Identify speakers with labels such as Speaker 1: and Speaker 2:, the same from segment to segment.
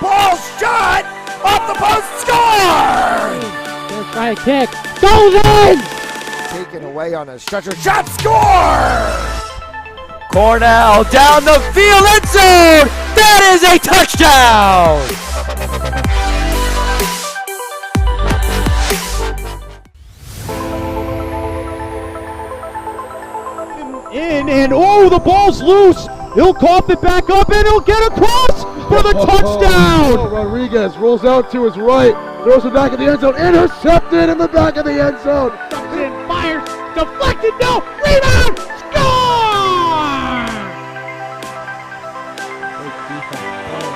Speaker 1: Ball shot! Off the post, score!
Speaker 2: First right kick, goes in!
Speaker 1: Taken away on a stretcher, shot, score! Cornell down the field, end zone! That is a touchdown!
Speaker 2: In and oh, the ball's loose. He'll cough it back up and he'll get across for the touchdown.
Speaker 3: Rodriguez rolls out to his right, throws it back in the end zone, intercepted in the back of the end zone.
Speaker 2: And fires, deflected, no, rebound, score!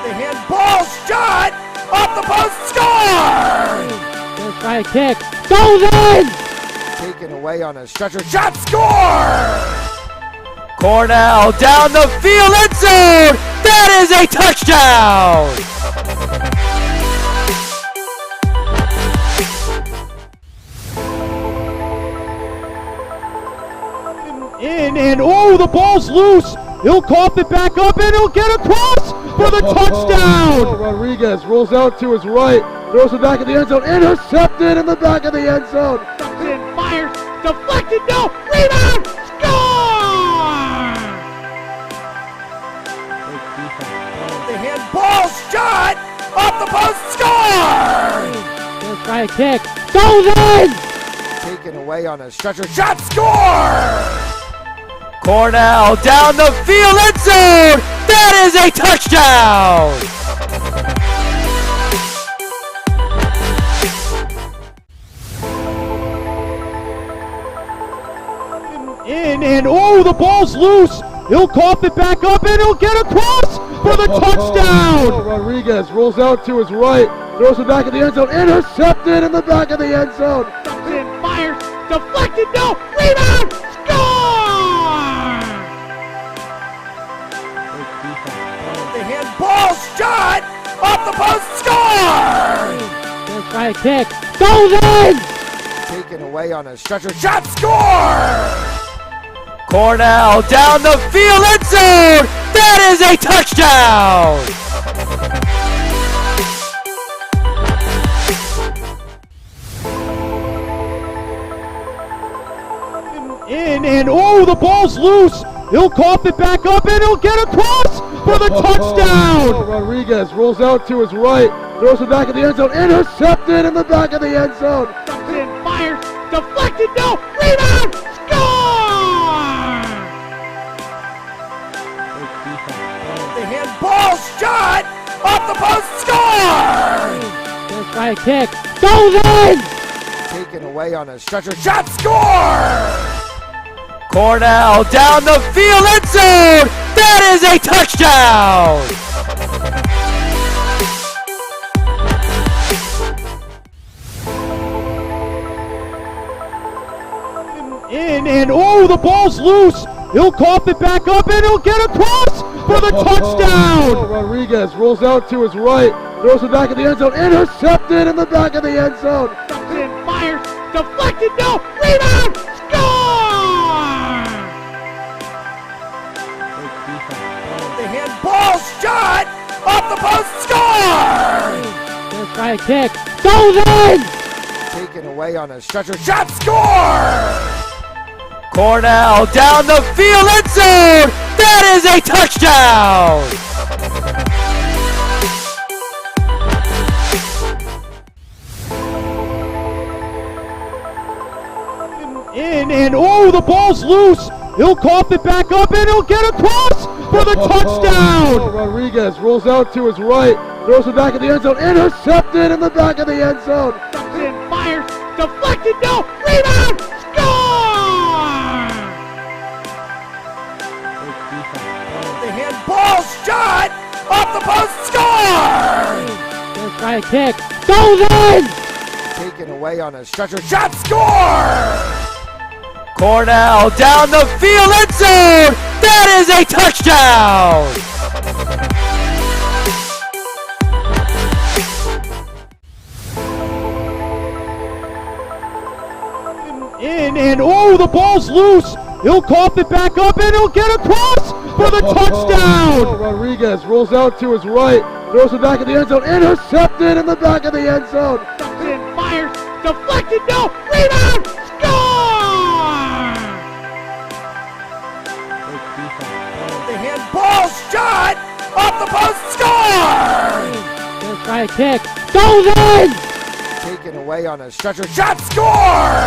Speaker 1: The handball shot off the post, score!
Speaker 2: First right kick, goes in!
Speaker 1: Taken away on a stretcher, shot, score! Cornell down the field, end zone! That is a touchdown!
Speaker 2: In and oh, the ball's loose. He'll cough it back up and he'll get across for the touchdown.
Speaker 3: Rodriguez rolls out to his right, throws it back in the end zone, intercepted in the back of the end zone.
Speaker 2: And fires, deflected, no, rebound, score!
Speaker 1: The handball shot off the post, score!
Speaker 2: First right kick, goes in!
Speaker 1: Taken away on a stretcher, shot, score! Cornell down the field, end zone! That is a touchdown!
Speaker 2: In and oh, the ball's loose. He'll cough it back up and he'll get across for the touchdown.
Speaker 3: Rodriguez rolls out to his right, throws it back in the end zone, intercepted in the back of the end zone.
Speaker 2: And fires, deflected, no, rebound, score!
Speaker 1: The handball shot off the post, score!
Speaker 2: First right kick, goes in!
Speaker 1: Taken away on a stretcher, shot, score! Cornell down the field, end zone! That is a touchdown!
Speaker 2: In and oh, the ball's loose. He'll cough it back up and he'll get across for the touchdown.
Speaker 3: Rodriguez rolls out to his right, throws it back in the end zone, intercepted in the back of the end zone.
Speaker 2: And fires, deflected, no, rebound, score!
Speaker 1: The handball shot off the post, score!
Speaker 2: First right kick, goes in!
Speaker 1: Taken away on a stretcher, shot, score! Cornell down the field, end zone! That is a touchdown!
Speaker 2: In and oh, the ball's loose. He'll cough it back up and he'll get across for the touchdown.
Speaker 3: Rodriguez rolls out to his right, throws it back in the end zone, intercepted in the back of the end zone.
Speaker 2: And fires, deflected, no, rebound, score!
Speaker 1: The handball shot off the post, score!
Speaker 2: First right kick, goes in!
Speaker 1: Taken away on a stretcher, shot, score! Cornell down the field, end zone! That is a touchdown!
Speaker 2: In and oh, the ball's loose. He'll cough it back up and he'll get across for the touchdown.
Speaker 3: Rodriguez rolls out to his right, throws it back in the end zone, intercepted in the back of the end zone.
Speaker 2: And fires, deflected, no, rebound, score!
Speaker 1: The handball shot off the post, score!
Speaker 2: First right kick, goes in!
Speaker 1: Taken away on a stretcher, shot, score! Cornell down the field, end zone! That is a touchdown!
Speaker 2: In and oh, the ball's loose. He'll cough it back up and he'll get across for the touchdown.
Speaker 3: Rodriguez Rodriguez rolls out to his right, throws it back in the end zone, intercepted in the back of the end zone.
Speaker 2: In, fires, deflected, no, rebound, score!
Speaker 1: The handball shot off the post, score!
Speaker 2: Gonna try a kick, goes in!
Speaker 1: Taken away on a stretcher shot, score!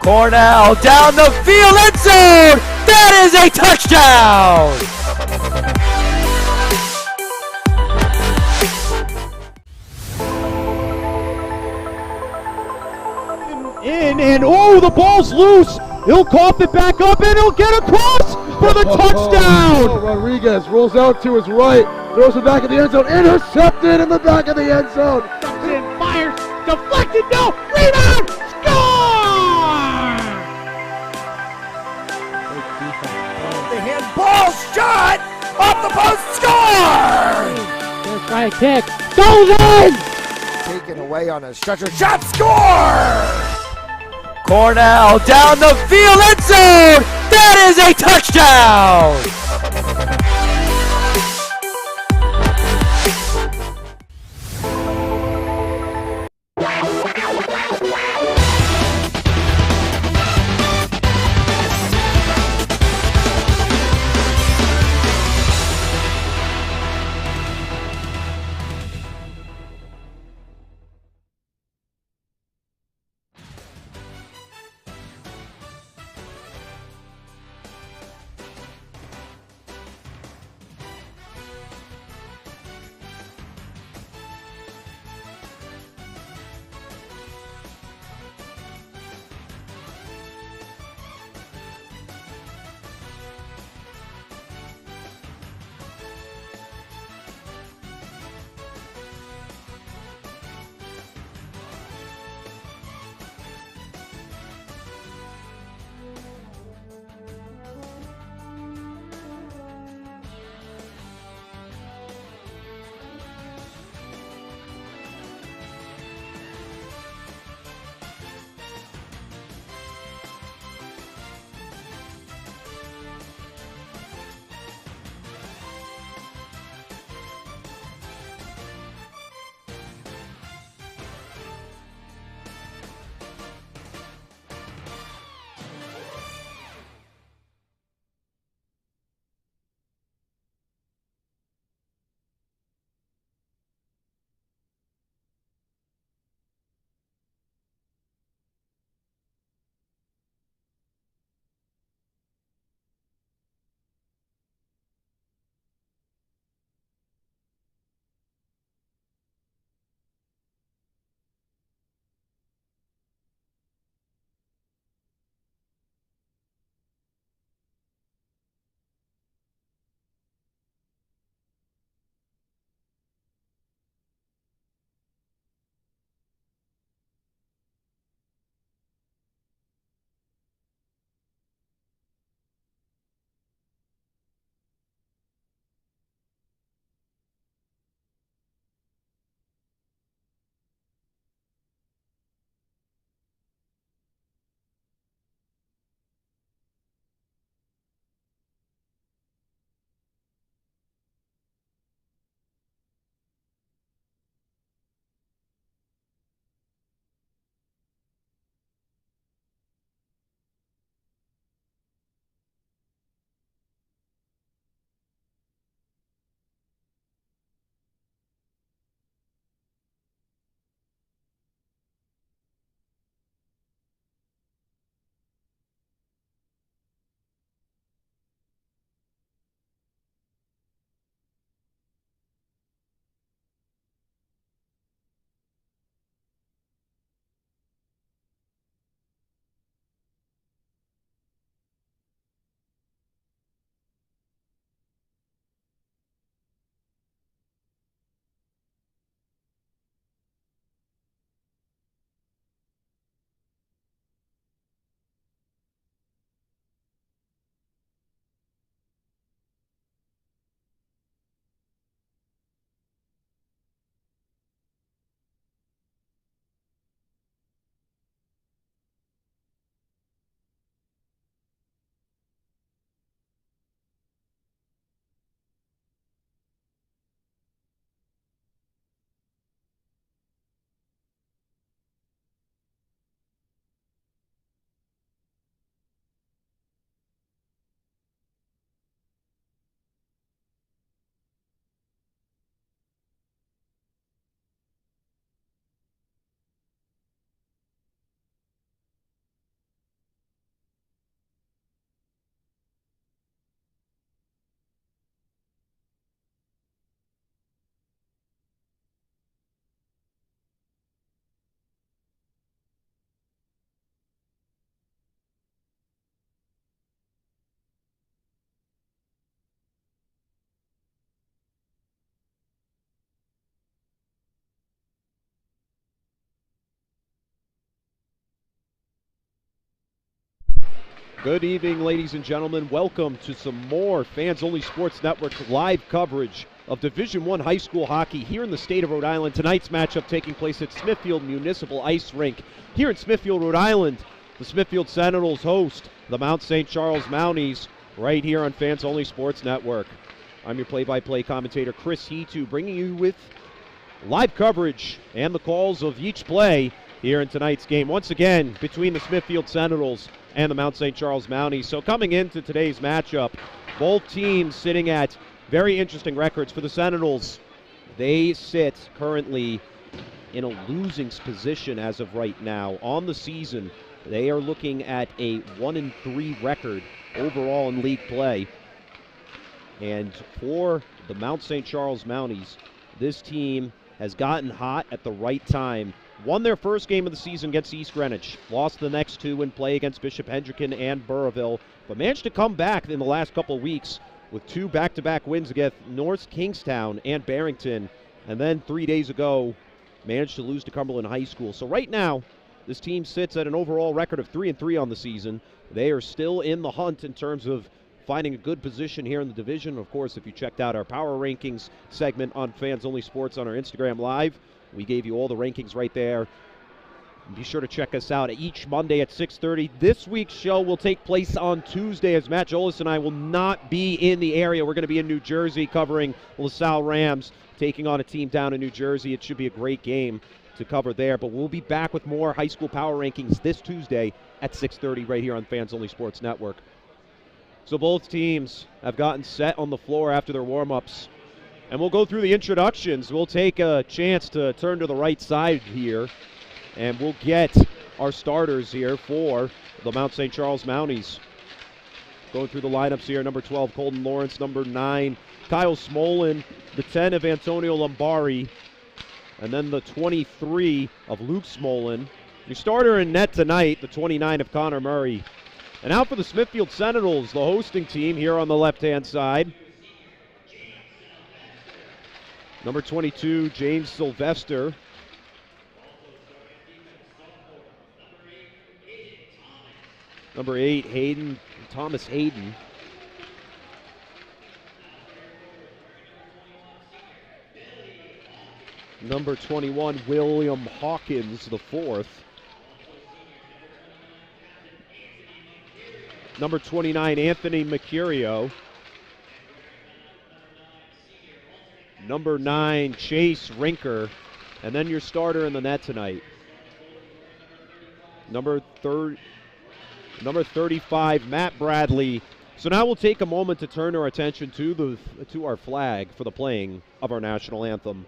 Speaker 1: Cornell down the field, end zone! That is a touchdown!
Speaker 2: In, and oh, the ball's loose. He'll cough it back up, and he'll get across for the touchdown!
Speaker 3: Rodriguez rolls out to his right, throws it back in the end zone, intercepted in the back of the end zone.
Speaker 2: In, fires, deflected, no, rebound, score!
Speaker 1: The handball shot off the post, score!
Speaker 2: Gonna try a kick, goes in!
Speaker 1: Taken away on a stretcher shot, score! Cornell down the field, end zone! That is a touchdown!
Speaker 2: Good evening, ladies and gentlemen. Welcome to some more Fans Only Sports Network live coverage of Division I high school hockey here in the state of Rhode Island. Tonight's matchup taking place at Smithfield Municipal Ice Rink. Here in Smithfield, Rhode Island, the Smithfield Sentinels host the Mount St. Charles Mounties right here on Fans Only Sports Network. I'm your play-by-play commentator, Chris Heatu, bringing you with live coverage and the calls of each play here in tonight's game. Once again, between the Smithfield Sentinels and the Mount St. Charles Mounties. So coming into today's matchup, both teams sitting at very interesting records. For the Sentinels, they sit currently in a losing position as of right now. On the season, they are looking at a 1-3 record overall in league play. And for the Mount St. Charles Mounties, this team has gotten hot at the right time. Won their first game of the season against East Greenwich, lost the next two in play against Bishop Hendricken and Burrillville, but managed to come back in the last couple of weeks with two back-to-back wins against North Kingstown and Barrington, and then 3 days ago managed to lose to Cumberland High School. So right now, this team sits at an overall record of 3-3 on the season. They are still in the hunt in terms of finding a good position here in the division. Of course, if you checked out our Power Rankings segment on Fans Only Sports on our Instagram Live, we gave you all the rankings right there. Be sure to check us out each Monday at 6:30. This week's show will take place on Tuesday, as Matt Jolis and I will not be in the area. We're going to be in New Jersey covering LaSalle Rams, taking on a team down in New Jersey. It should be a great game to cover there, but we'll be back with more high school power rankings this Tuesday at 6:30 right here on Fans Only Sports Network. So both teams have gotten set on the floor after their warm-ups. And we'll go through the introductions. We'll take a chance to turn to the right side here, and we'll get our starters here for the Mount St. Charles Mounties. Going through the lineups here, number 12, Colton Lawrence, number 9, Kyle Smolin, the 10 of Antonio Lombari, and then the 23 of Luke Smolin. Your starter in net tonight, the 29 of Connor Murray. And out for the Smithfield Sentinels, the hosting team here on the left-hand side. Number 22, James Sylvester. Number 8, Thomas Hayden. Number 21, William Hawkins, the 4th. Number 29, Anthony Mercurio. Number 9, Chase Rinker. And then your starter in the net tonight, number 35, Matt Bradley. So now we'll take a moment to turn our attention to our flag for the playing of our national anthem.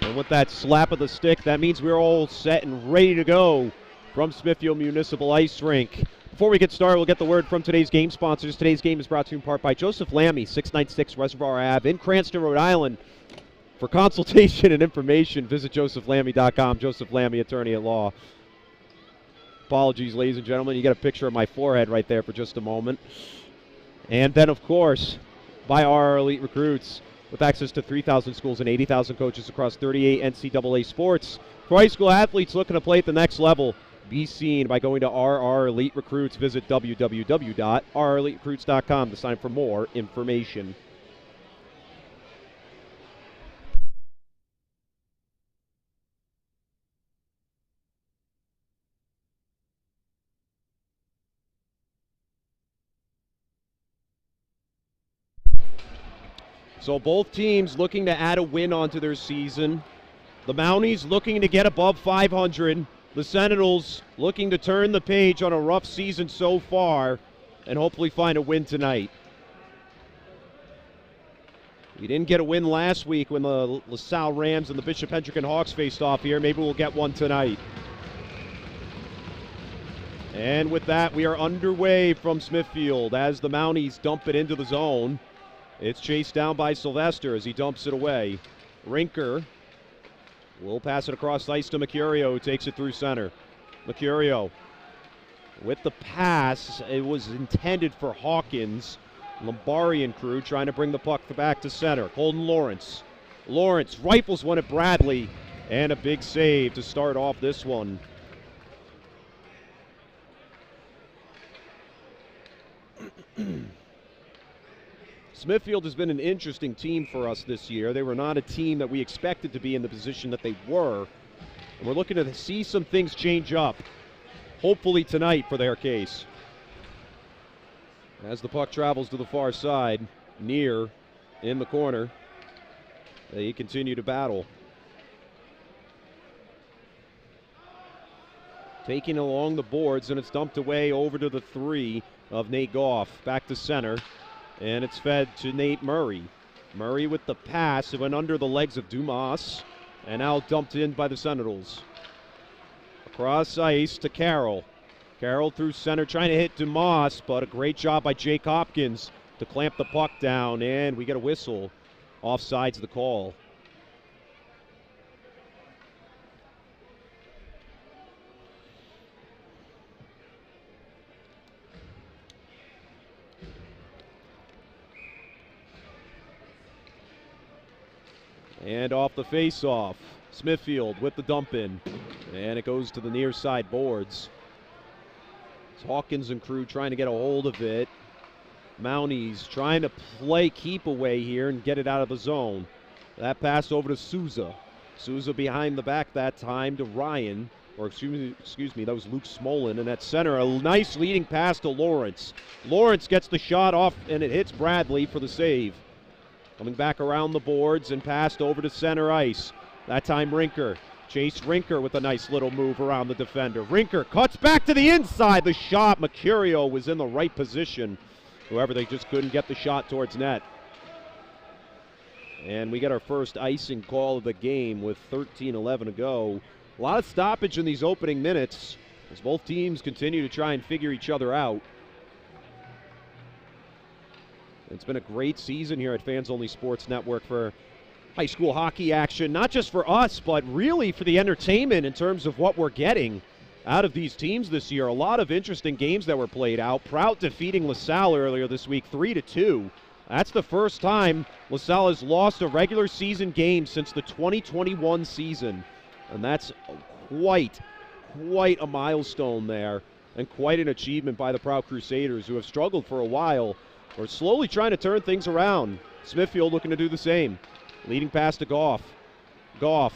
Speaker 2: And with that slap of the stick, that means we're all set and ready to go from Smithfield Municipal Ice Rink. Before we get started, we'll get the word from today's game sponsors. Today's game is brought to you in part by Joseph Lammy, 696 Reservoir Ave in Cranston, Rhode Island. For consultation and information, visit josephlammy.com. Joseph Lammy, attorney at law. Apologies, ladies and gentlemen. You get a picture of my forehead right there for just a moment. And then, of course, by our elite recruits, with access to 3,000 schools and 80,000 coaches across 38 NCAA sports. For high school athletes looking to play at the next level, be seen by going to RR Elite Recruits. Visit www.rreliterecruits.com to sign for more information. So both teams looking to add a win onto their season. The Mounties looking to get above 500. The Sentinels looking to turn the page on a rough season so far and hopefully find a win tonight. We didn't get a win last week when the LaSalle Rams and the Bishop Hendricken Hawks faced off here. Maybe we'll get one tonight. And with that, we are underway from Smithfield as the Mounties dump it into the zone. It's chased down by Sylvester as he dumps it away. Rinker will pass it across ice to Mercurio, who takes it through center. Mercurio with the pass. It was intended for Hawkins. Lombarian crew trying to bring the puck back to center. Colton Lawrence. Lawrence rifles one at Bradley, and a big save to start off this one. Smithfield has been an interesting team for us this year. They were not a team that we expected to be in the position that they were. And we're looking to see some things change up, hopefully tonight for their case. As the puck travels to the far side, near in the corner, they continue to battle. Taking along the boards, and it's dumped away over to the 3 of Nate Goff. Back to center. And it's fed to Nate Murray. Murray with the pass. It went under the legs of Dumas. And now dumped in by the Sentinels. Across ice to Carroll. Carroll through center trying to hit Dumas, but a great job by Jake Hopkins to clamp the puck down. And we get a whistle. Offside's the call. And off the face-off, Smithfield with the dump in. And it goes to the near side boards. It's Hawkins and crew trying to get a hold of it. Mounties trying to play keep away here and get it out of the zone. That pass over to Souza. Souza behind the back that time to Ryan. Or excuse me, that was Luke Smolin. And at center, a nice leading pass to Lawrence. Lawrence gets the shot off, and it hits Bradley for the save. Coming back around the boards and passed over to center ice. That time Rinker. Chase Rinker with a nice little move around the defender. Rinker cuts back to the inside. The shot, Mercurio was in the right position. However, they just couldn't get the shot towards net. And we get our first icing call of the game with 13:11 to go. A lot of stoppage in these opening minutes as both teams continue to try and figure each other out. It's been a great season here at Fans Only Sports Network for high school hockey action, not just for us, but really for the entertainment in terms of what we're getting out of these teams this year. A lot of interesting games that were played out. Prout defeating LaSalle earlier this week, 3-2. That's the first time LaSalle has lost a regular season game since the 2021 season. And that's quite a milestone there, and quite an achievement by the Prout Crusaders, who have struggled for a while. We're slowly trying to turn things around. Smithfield looking to do the same. Leading pass to Goff. Goff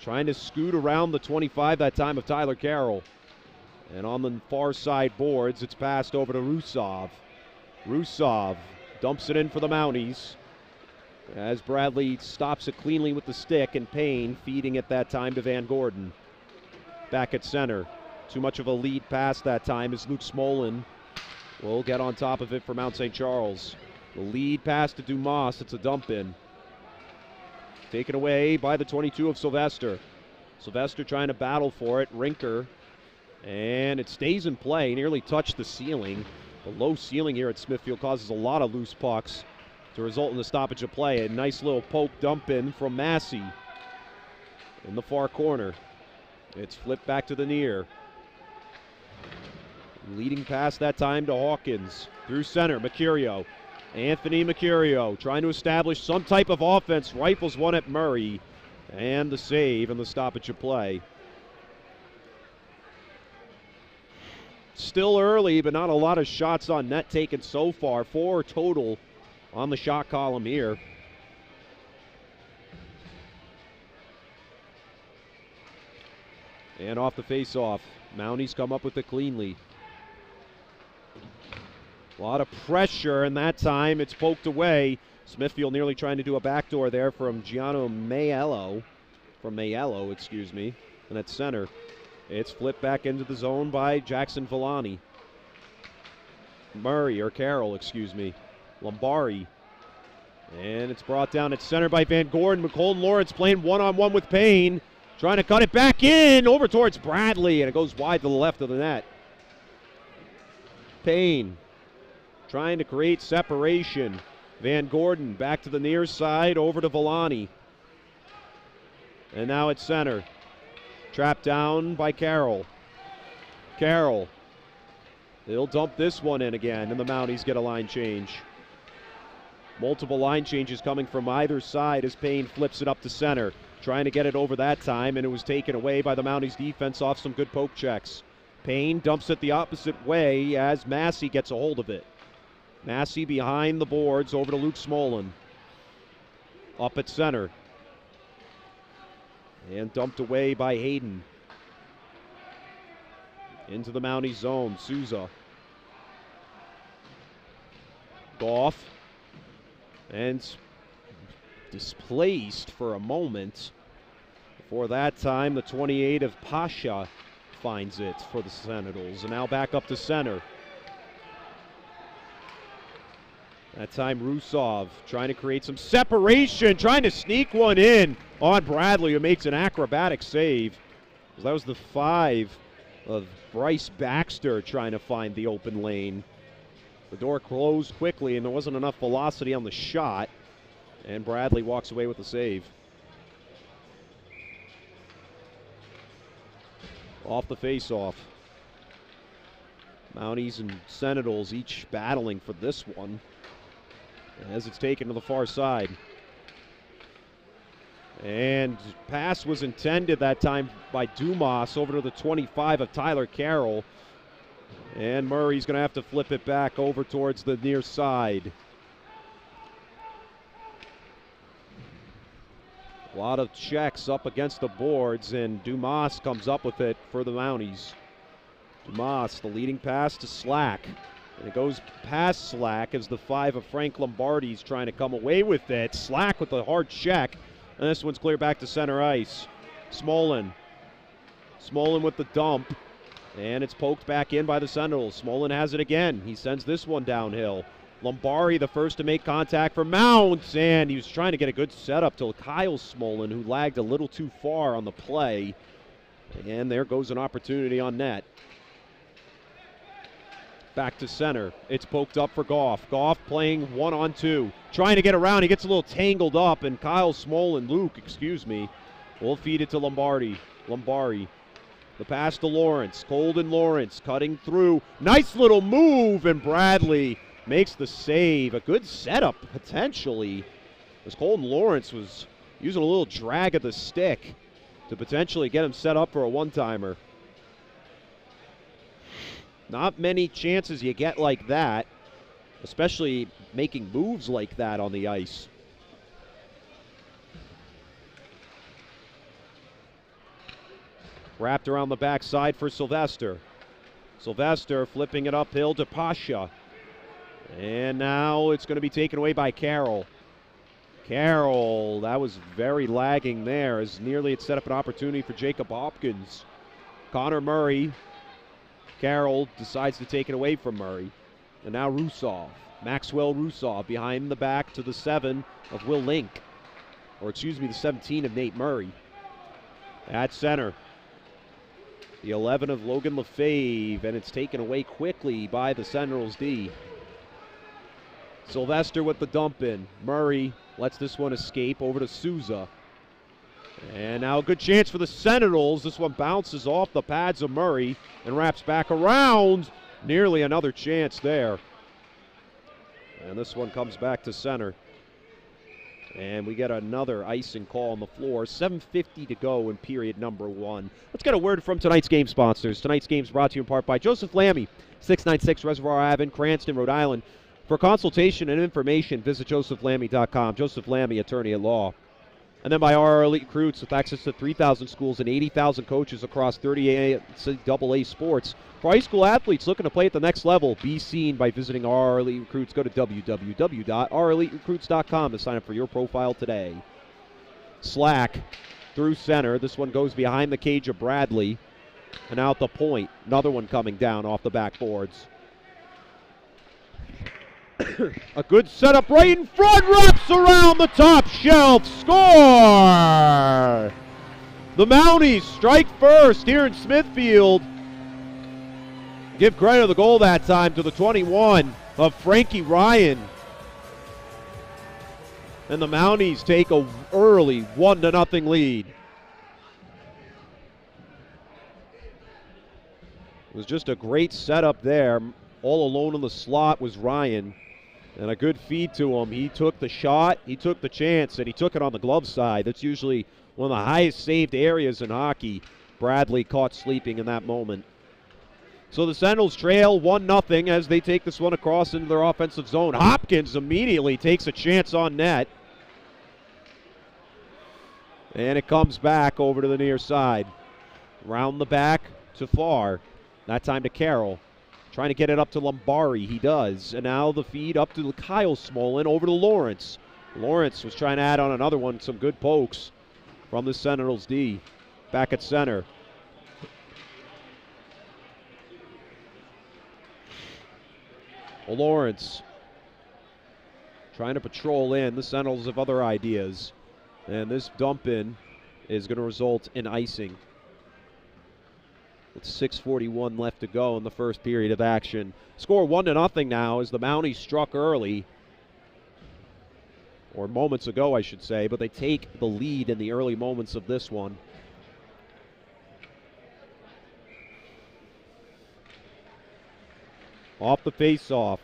Speaker 2: trying to scoot around the 25 that time of Tyler Carroll. And on the far side boards, it's passed over to Rusov. Rusov dumps it in for the Mounties as Bradley stops it cleanly with the stick, and Payne feeding it that time to Van Gordon. Back at center. Too much of a lead pass that time as Luke Smolin will get on top of it for Mount St. Charles. The lead pass to Dumas. It's a dump in. Taken away by the 22 of Sylvester. Sylvester trying to battle for it. Rinker. And it stays in play. Nearly touched the ceiling. The low ceiling here at Smithfield causes a lot of loose pucks to result in the stoppage of play. A nice little poke dump in from Massey in the far corner. It's flipped back to the near. Leading pass that time to Hawkins. Through center, Mercurio. Anthony Mercurio trying to establish some type of offense. Rifles one at Murray. And the save and the stoppage of play. Still early, but not a lot of shots on net taken so far. 4 total on the shot column here. And off the face-off, Mounties come up with it cleanly. A lot of pressure, and that time it's poked away. Smithfield nearly trying to do a backdoor there from Gianno Maiello. And at center. It's flipped back into the zone by Jackson Villani. Lombari. And it's brought down at center by Van Gordon. McColden Lawrence playing one-on-one with Payne. Trying to cut it back in, over towards Bradley, and it goes wide to the left of the net. Payne trying to create separation. Van Gordon back to the near side, over to Villani. And now at center. Trapped down by Carroll. Carroll. They'll dump this one in again, and the Mounties get a line change. Multiple line changes coming from either side as Payne flips it up to center. Trying to get it over that time, and it was taken away by the Mounties defense off some good poke checks. Payne dumps it the opposite way as Massey gets a hold of it. Massey behind the boards over to Luke Smolin. Up at center. And dumped away by Hayden. Into the Mounties zone, Souza. Goff. And displaced for a moment. Before that time, the 28 of Pasha finds it for the Sentinels. And now back up to center. That time Rusov trying to create some separation, trying to sneak one in on Bradley, who makes an acrobatic save. That was the 5 of Bryce Baxter trying to find the open lane. The door closed quickly, and there wasn't enough velocity on the shot. And Bradley walks away with the save. Off the face-off. Mounties and Sentinels each battling for this one as it's taken to the far side. And pass was intended that time by Dumas over to the 25 of Tyler Carroll. And Murray's going to have to flip it back over towards the near side. A lot of checks up against the boards, and Dumas comes up with it for the Mounties. Dumas, the leading pass to Slack. And it goes past Slack as the 5 of Frank Lombardi's trying to come away with it. Slack with a hard check, and this one's clear back to center ice. Smolin with the dump, and it's poked back in by the Sentinels. Smolin has it again. He sends this one downhill. Lombardi, the first to make contact for Mounts, and he was trying to get a good setup to Kyle Smolin, who lagged a little too far on the play. And there goes an opportunity on net. Back to center. It's poked up for Goff. Goff playing 1-on-2. Trying to get around. He gets a little tangled up, and Luke, will feed it to Lombardi. The pass to Lawrence. Colden Lawrence cutting through. Nice little move, and Bradley makes the save. A good setup, potentially, as Colden Lawrence was using a little drag of the stick to potentially get him set up for a one-timer. Not many chances you get like that, especially making moves like that on the ice. Wrapped around the backside for Sylvester. Sylvester flipping it uphill to Pasha. And now it's going to be taken away by Carroll. Carroll, that was very lagging there, as nearly it set up an opportunity for Jacob Hopkins. Connor Murray. Carroll decides to take it away from Murray. And now Rusov. Maxwell Rusov behind the back to the 7 of Will Link. The 17 of Nate Murray. At center. The 11 of Logan Lefebvre, and it's taken away quickly by the Sentinels D. Sylvester with the dump in. Murray lets this one escape over to Souza. And now a good chance for the Sentinels. This one bounces off the pads of Murray and wraps back around. Nearly another chance there. And this one comes back to center. And we get another icing call on the floor. 7:50 to go in period number 1. Let's get a word from tonight's game sponsors. Tonight's game is brought to you in part by Joseph Lammy, 696 Reservoir Ave in Cranston, Rhode Island. For consultation and information, visit josephlammy.com. Joseph Lammy, attorney at law. And then by our elite recruits with access to 3,000 schools and 80,000 coaches across 30 AA sports. For high school athletes looking to play at the next level, be seen by visiting our elite recruits. Go to www.oureliterecruits.com to sign up for your profile today. Slack through center. This one goes behind the cage of Bradley and out the point. Another one coming down off the backboards. A good setup right in front, wraps around the top shelf, score! The Mounties strike first here in Smithfield. Give credit to the goal that time to the 21 of Frankie Ryan. And the Mounties take a early 1-0 lead. It was just a great setup there. All alone in the slot was Ryan. And a good feed to him. He took the shot, he took the chance, and he took it on the glove side. That's usually one of the highest saved areas in hockey. Bradley caught sleeping in that moment. So the Sentinels trail 1-0 as they take this one across into their offensive zone. Hopkins immediately takes a chance on net. And it comes back over to the near side. Round the back to Farr. That time to Carroll. Trying to get it up to Lombari. He does. And now the feed up to Kyle Smolin over to Lawrence. Lawrence was trying to add on another one. Some good pokes from the Sentinels D. Back at center. Lawrence trying to patrol in. The Sentinels have other ideas. And this dump in is going to result in icing. With 6:41 left to go in the first period of action. Score 1-0 now as the Mounties struck early. Or moments ago, I should say. But they take the lead in the early moments of this one. Off the face-off.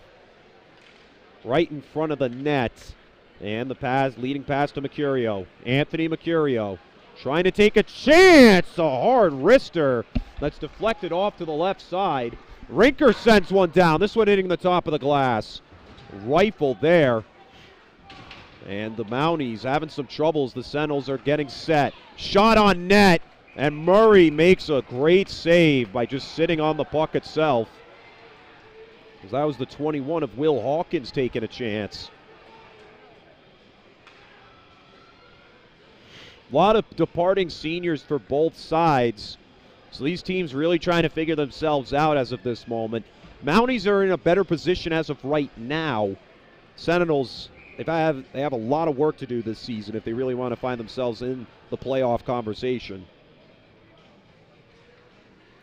Speaker 2: Right in front of the net. And the pass, leading pass to Mercurio. Anthony Mercurio trying to take a chance. A hard wrister that's deflected off to the left side. Rinker sends one down. This one hitting the top of the glass. Rifle there. And the Mounties having some troubles. The Sentinels are getting set. Shot on net. And Murray makes a great save by just sitting on the puck itself. Because that was the 21 of Will Hawkins taking a chance. A lot of departing seniors for both sides. So these teams really trying to figure themselves out as of this moment. Mounties are in a better position as of right now. Sentinels, they have a lot of work to do this season if they really want to find themselves in the playoff conversation.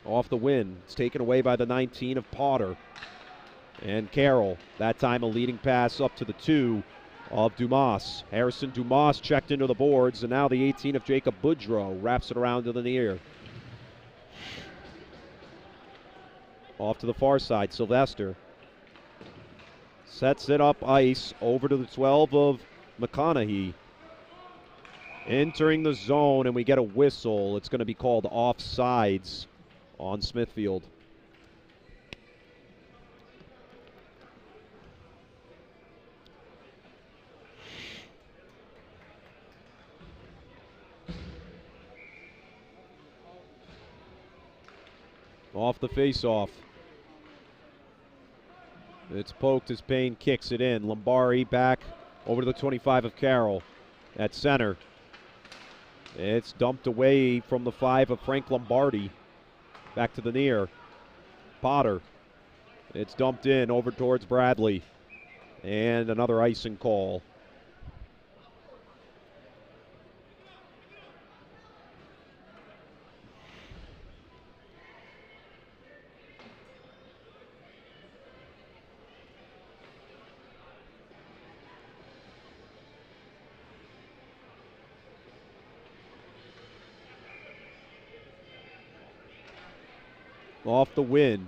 Speaker 2: Off the win. It's taken away by the 19 of Potter. And Carroll, that time a leading pass up to the 2 of Dumas. Harrison Dumas checked into the boards, and now the 18 of Jacob Boudreau wraps it around to the near. Off to the far side, Sylvester. Sets it up ice over to the 12 of McConaughey. Entering the zone, and we get a whistle. It's going to be called offsides on Smithfield. Off the face-off. It's poked as Payne kicks it in. Lombari back over to the 25 of Carroll at center. It's dumped away from the 5 of Frank Lombardi. Back to the near. Potter. It's dumped in over towards Bradley. And another icing call. Off the win.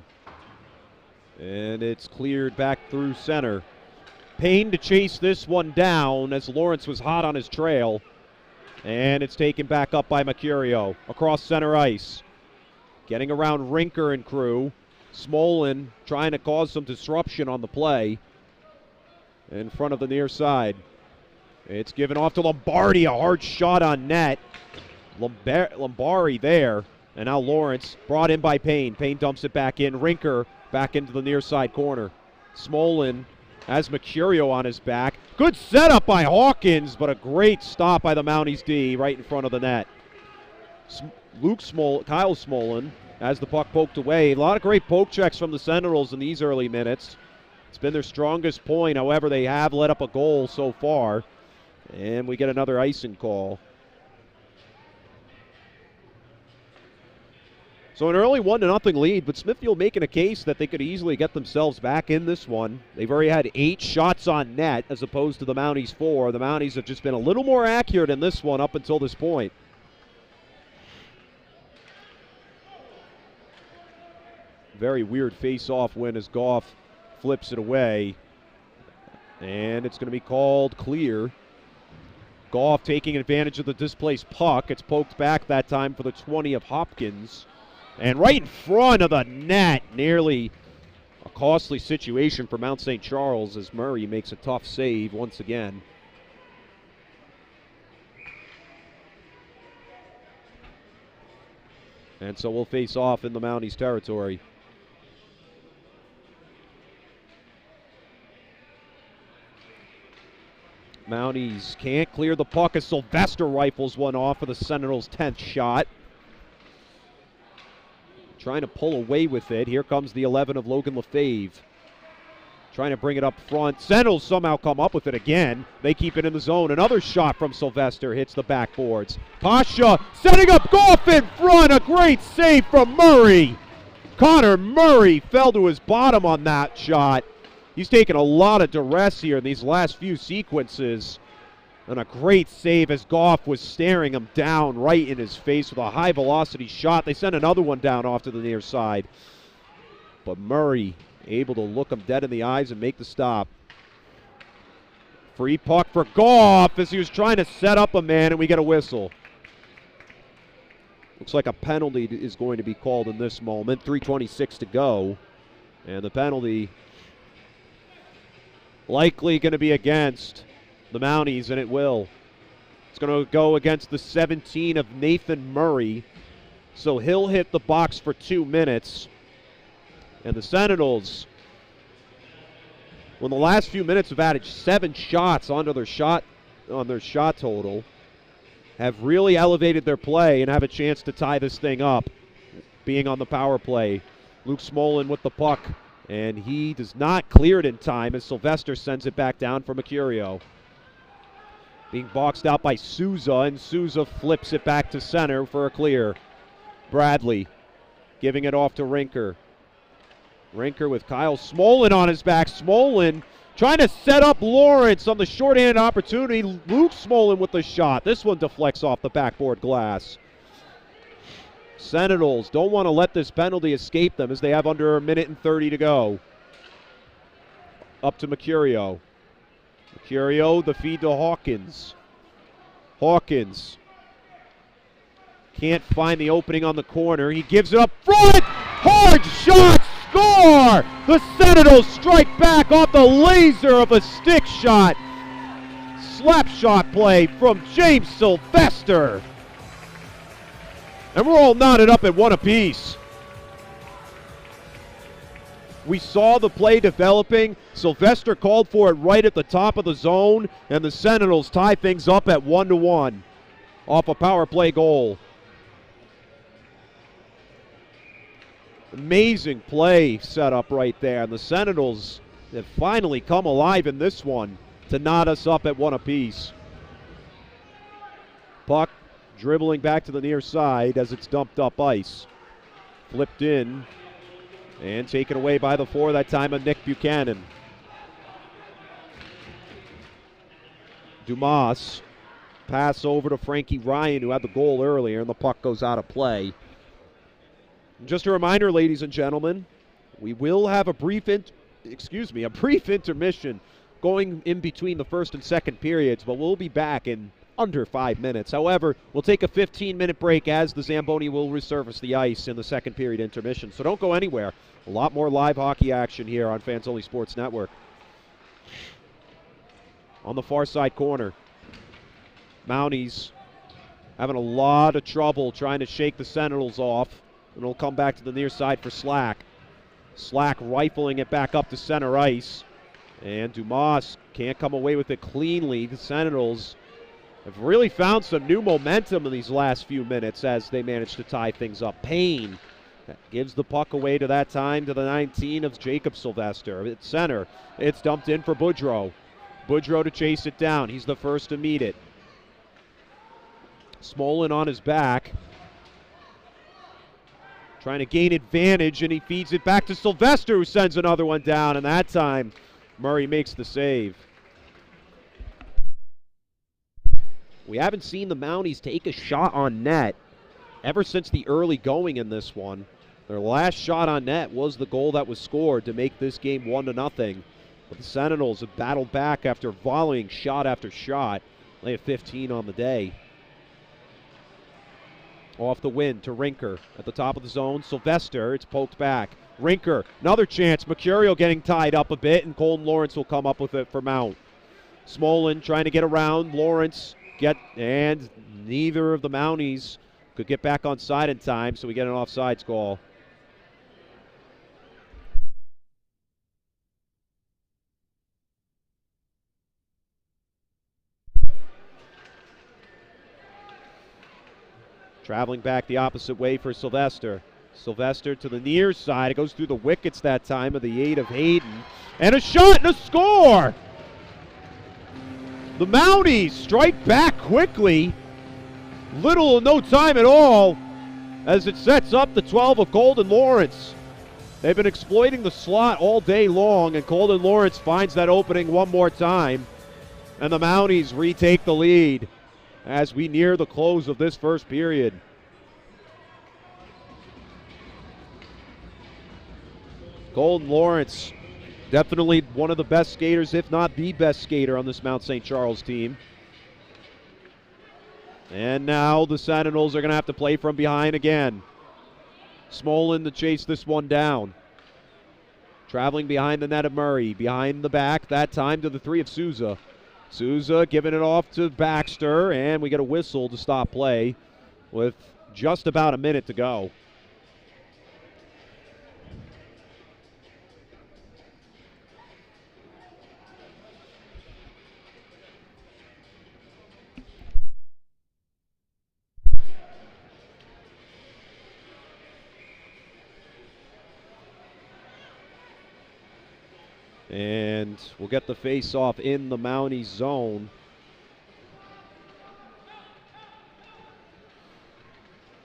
Speaker 2: And it's cleared back through center. Payne to chase this one down as Lawrence was hot on his trail. And it's taken back up by Mercurio across center ice. Getting around Rinker and crew. Smolin trying to cause some disruption on the play in front of the near side. It's given off to Lombardi, a hard shot on net. Lombardi there, and now Lawrence brought in by Payne. Payne dumps it back in. Rinker back into the near side corner. Smolin has Mercurio on his back. Good setup by Hawkins, but a great stop by the Mounties D right in front of the net. Kyle Smolin as the puck poked away. A lot of great poke checks from the Sentinels in these early minutes. It's been their strongest point. However, they have let up a goal so far. And we get another icing call. So an early 1-0 lead, but Smithfield making a case that they could easily get themselves back in this one. They've already had 8 shots on net as opposed to the Mounties 4. The Mounties have just been a little more accurate in this one up until this point. Very weird face-off win as Goff flips it away. And it's going to be called clear. Goff taking advantage of the displaced puck. It's poked back that time for the 20 of Hopkins. And right in front of the net, nearly a costly situation for Mount St. Charles as Murray makes a tough save once again. And so we'll face off in the Mounties territory. Mounties can't clear the puck as Sylvester rifles one off for the Sentinels' 10th shot. Trying to pull away with it. Here comes the 11 of Logan Lefebvre. Trying to bring it up front. Sentinels somehow come up with it again. They keep it in the zone. Another shot from Sylvester hits the backboards. Pasha setting up Goff in front. A great save from Murray. Connor Murray fell to his bottom on that shot. He's taken a lot of duress here in these last few sequences. And a great save as Goff was staring him down right in his face with a high-velocity shot. They send another one down off to the near side. But Murray able to look him dead in the eyes and make the stop. Free puck for Goff as he was trying to set up a man, and we get a whistle. Looks like a penalty is going to be called in this moment. 3:26 to go. And the penalty likely going to be against the Mounties, and it will. It's going to go against the 17 of Nathan Murray. So he'll hit the box for 2 minutes. And the Sentinels, when the last few minutes have added 7 shots onto their shot total, have really elevated their play and have a chance to tie this thing up, being on the power play. Luke Smolin with the puck, and he does not clear it in time as Sylvester sends it back down for Mercurio. Being boxed out by Souza, and Souza flips it back to center for a clear. Bradley giving it off to Rinker. Rinker with Kyle Smolin on his back. Smolin trying to set up Lawrence on the shorthanded opportunity. Luke Smolin with the shot. This one deflects off the backboard glass. Sentinels don't want to let this penalty escape them as they have under 1:30 to go. Up to Mercurio. Mercurio, the feed to Hawkins. Hawkins can't find the opening on the corner. He gives it up front. Hard shot, score! The Sentinels strike back off the laser of a stick shot. Slap shot play from James Sylvester. And we're all knotted up at 1 apiece. We saw the play developing. Sylvester called for it right at the top of the zone, and the Sentinels tie things up at 1-1 off a power play goal. Amazing play set up right there, and the Sentinels have finally come alive in this one to knot us up at 1 apiece. Puck dribbling back to the near side as it's dumped up ice. Flipped in. And taken away by the 4, that time of Nick Buchanan. Dumas, pass over to Frankie Ryan, who had the goal earlier, and the puck goes out of play. And just a reminder, ladies and gentlemen, we will have a brief intermission going in between the first and second periods, but we'll be back in under 5 minutes. However, we'll take a 15-minute break as the Zamboni will resurface the ice in the second period intermission. So don't go anywhere. A lot more live hockey action here on Fans Only Sports Network. On the far side corner, Mounties having a lot of trouble trying to shake the Sentinels off. And it'll come back to the near side for Slack. Slack rifling it back up to center ice. And Dumas can't come away with it cleanly. The Sentinels have really found some new momentum in these last few minutes as they manage to tie things up. Payne gives the puck away to that time to the 19 of Jacob Sylvester. At center, it's dumped in for Boudreau. Boudreau to chase it down. He's the first to meet it. Smolin on his back, trying to gain advantage, and he feeds it back to Sylvester, who sends another one down, and that time Murray makes the save. We haven't seen the Mounties take a shot on net ever since the early going in this one. Their last shot on net was the goal that was scored to make this game 1-0. But the Sentinels have battled back after volleying shot after shot. They have 15 on the day. Off the win to Rinker at the top of the zone. Sylvester, it's poked back. Rinker, another chance. Mercurio getting tied up a bit, and Colton Lawrence will come up with it for Mount. Smolin trying to get around. Lawrence and neither of the Mounties could get back on side in time, so we get an offsides call. Traveling back the opposite way for Sylvester. Sylvester to the near side. It goes through the wickets that time of the 8 of Hayden. And a shot and a score! The Mounties strike back quickly. Little or no time at all as it sets up the 12 of Colton Lawrence. They've been exploiting the slot all day long, and Colton Lawrence finds that opening one more time. And the Mounties retake the lead as we near the close of this first period. Colton Lawrence, definitely one of the best skaters, if not the best skater on this Mount St. Charles team. And now the Sentinels are going to have to play from behind again. Smolin to chase this one down. Traveling behind the net of Murray. Behind the back, that time to the 3 of Souza. Souza giving it off to Baxter, and we get a whistle to stop play with just about a minute to go. And we'll get the face-off in the Mounties zone.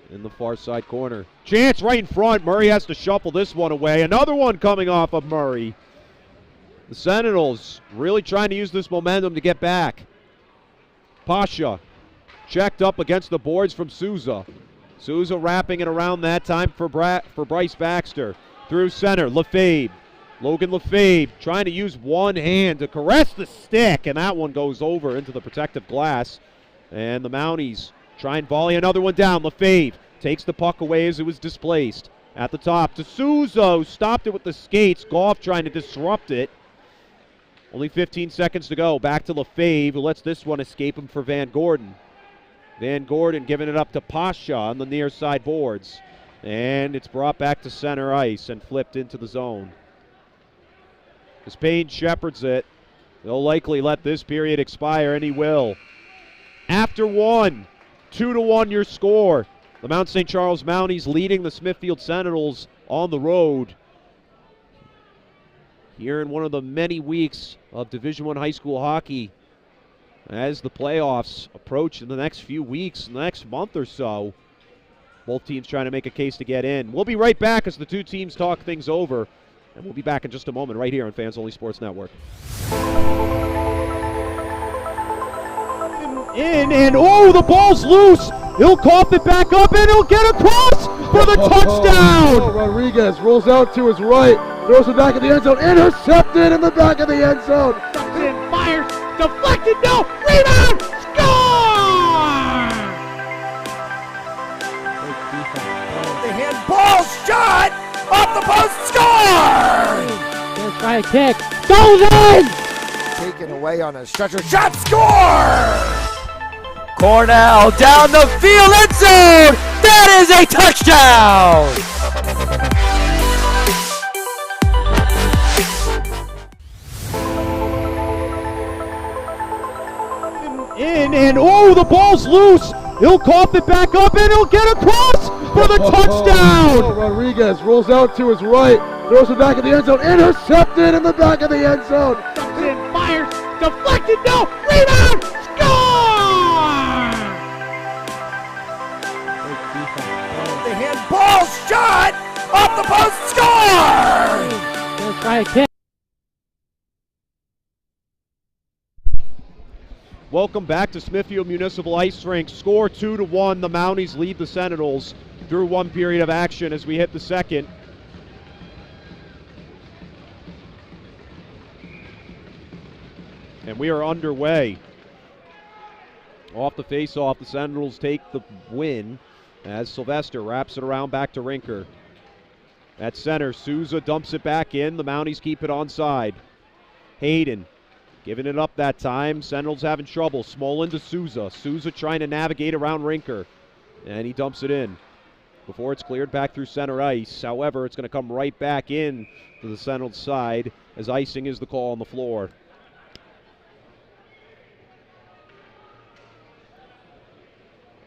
Speaker 2: In the far side corner. Chance right in front. Murray has to shuffle this one away. Another one coming off of Murray. The Sentinels really trying to use this momentum to get back. Pasha checked up against the boards from Souza. Souza wrapping it around that time for Bryce Baxter. Through center, Lefebvre. Logan Lefebvre trying to use one hand to caress the stick, and that one goes over into the protective glass. And the Mounties try and volley another one down. Lefebvre takes the puck away as it was displaced. At the top to Souza, who stopped it with the skates. Goff trying to disrupt it. Only 15 seconds to go. Back to Lefebvre, who lets this one escape him for Van Gordon. Van Gordon giving it up to Pasha on the near side boards. And it's brought back to center ice and flipped into the zone. As Payne shepherds it, they'll likely let this period expire, and he will. After one, 2-1 your score. The Mount St. Charles Mounties leading the Smithfield Sentinels on the road. Here in one of the many weeks of Division I high school hockey as the playoffs approach in the next few weeks, the next month or so. Both teams trying to make a case to get in. We'll be right back as the two teams talk things over. And we'll be back in just a moment right here on Fans Only Sports Network. And the ball's loose. He'll cough it back up, and he'll get across for the touchdown.
Speaker 3: Rodriguez rolls out to his right, throws it back in the end zone, intercepted in the back of the end zone.
Speaker 2: dumps it in, fires, deflected, no, rebound, score!
Speaker 1: The handball shot off the post, score!
Speaker 4: Gonna try a kick, goes in!
Speaker 1: Taken away on a stretcher shot, score! Cornell down the field, end zone! That is a touchdown!
Speaker 2: In and oh, the ball's loose. He'll cough it back up and he'll get across for the touchdown.
Speaker 3: Rodriguez rolls out to his right, throws it back in the end zone, intercepted in the back of the end zone.
Speaker 2: Dumps it in, fires, deflected, no, rebound, score!
Speaker 1: The handball shot off the post, score!
Speaker 4: Gonna try a kick.
Speaker 2: Welcome back to Smithfield Municipal Ice Rink. Score 2-1. The Mounties lead the Sentinels through one period of action as we hit the second. And we are underway. Off the face-off, the Sentinels take the win as Sylvester wraps it around back to Rinker. At center, Souza dumps it back in. The Mounties keep it onside. Hayden giving it up that time. Sentinels having trouble. Smolin to Souza. Souza trying to navigate around Rinker. And he dumps it in before it's cleared back through center ice. However, it's going to come right back in to the Sentinels side as icing is the call on the floor.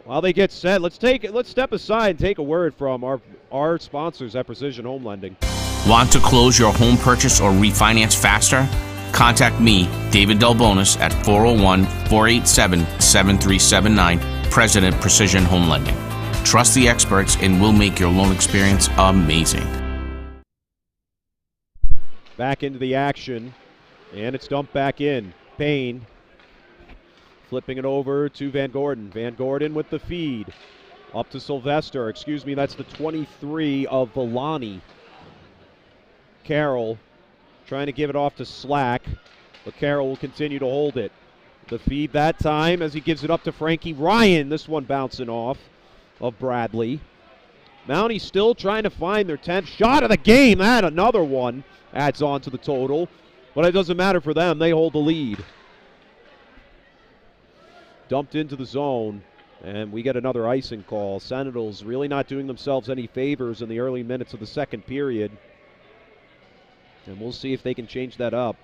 Speaker 2: While they get set, let's step aside and take a word from our sponsors at Precision Home Lending.
Speaker 5: Want to close your home purchase or refinance faster? Contact me, David Delbonis, at 401-487-7379, President Precision Home Lending. Trust the experts and we'll make your loan experience amazing.
Speaker 2: Back into the action, and it's dumped back in. Payne flipping it over to Van Gordon. Van Gordon with the feed. Up to Sylvester. Excuse me, that's the 23 of Villani. Carroll trying to give it off to Slack, but Carroll will continue to hold it. The feed that time as he gives it up to Frankie Ryan. This one bouncing off of Bradley. Mountie still trying to find their 10th shot of the game. That another one adds on to the total, but it doesn't matter for them. They hold the lead. Dumped into the zone, and we get another icing call. Sentinels really not doing themselves any favors in the early minutes of the second period. And we'll see if they can change that up.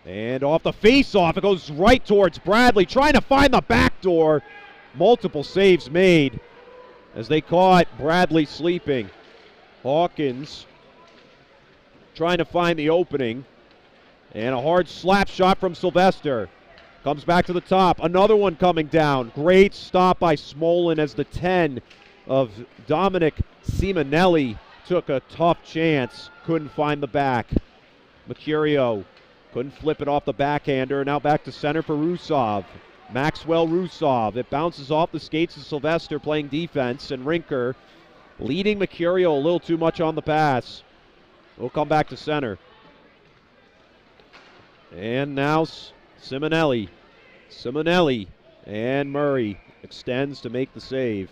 Speaker 2: And off the face-off, it goes right towards Bradley, trying to find the back door. Multiple saves made as they caught Bradley sleeping. Hawkins trying to find the opening. And a hard slap shot from Sylvester. Comes back to the top. Another one coming down. Great stop by Smolin as the 10 of Dominic Simonelli took a tough chance. Couldn't find the back. Mercurio couldn't flip it off the backhander. Now back to center for Rusov. Maxwell Rusov. It bounces off the skates of Sylvester playing defense. And Rinker leading Mercurio a little too much on the pass. We'll come back to center. And now Simonelli. Simonelli. And Murray extends to make the save.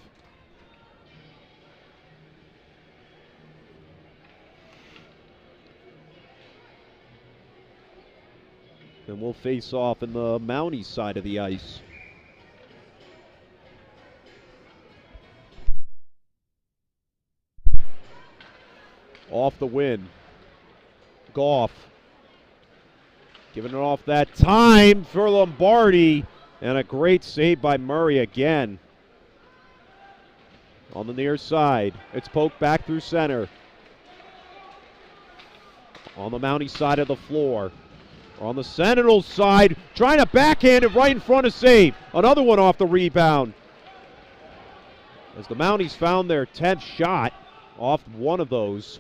Speaker 2: And we'll face off in the Mountie side of the ice. Off the win. Goff. Giving it off that time for Lombardi. And a great save by Murray again. On the near side. It's poked back through center. On the Mountie side of the floor. On the Sentinels side, trying to backhand it right in front of save. Another one off the rebound. As the Mounties found their 10th shot off one of those.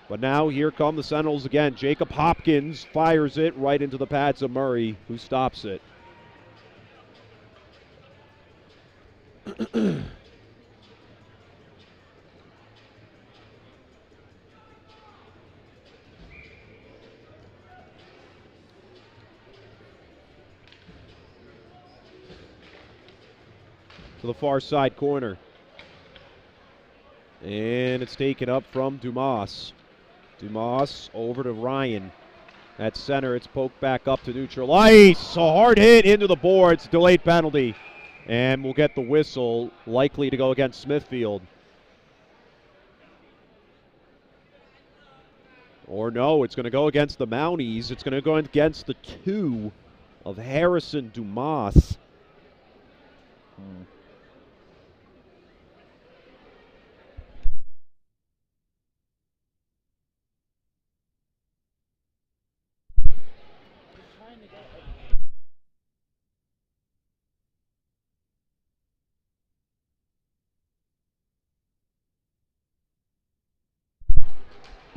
Speaker 2: But now here come the Sentinels again. Jacob Hopkins fires it right into the pads of Murray, who stops it. To the far side corner. And it's taken up from Dumas. Dumas over to Ryan. At center, it's poked back up to neutral ice. A hard hit into the boards. Delayed penalty. And we'll get the whistle, likely to go against Smithfield. Or no, it's going to go against the Mounties. It's going to go against the 2 of Harrison Dumas.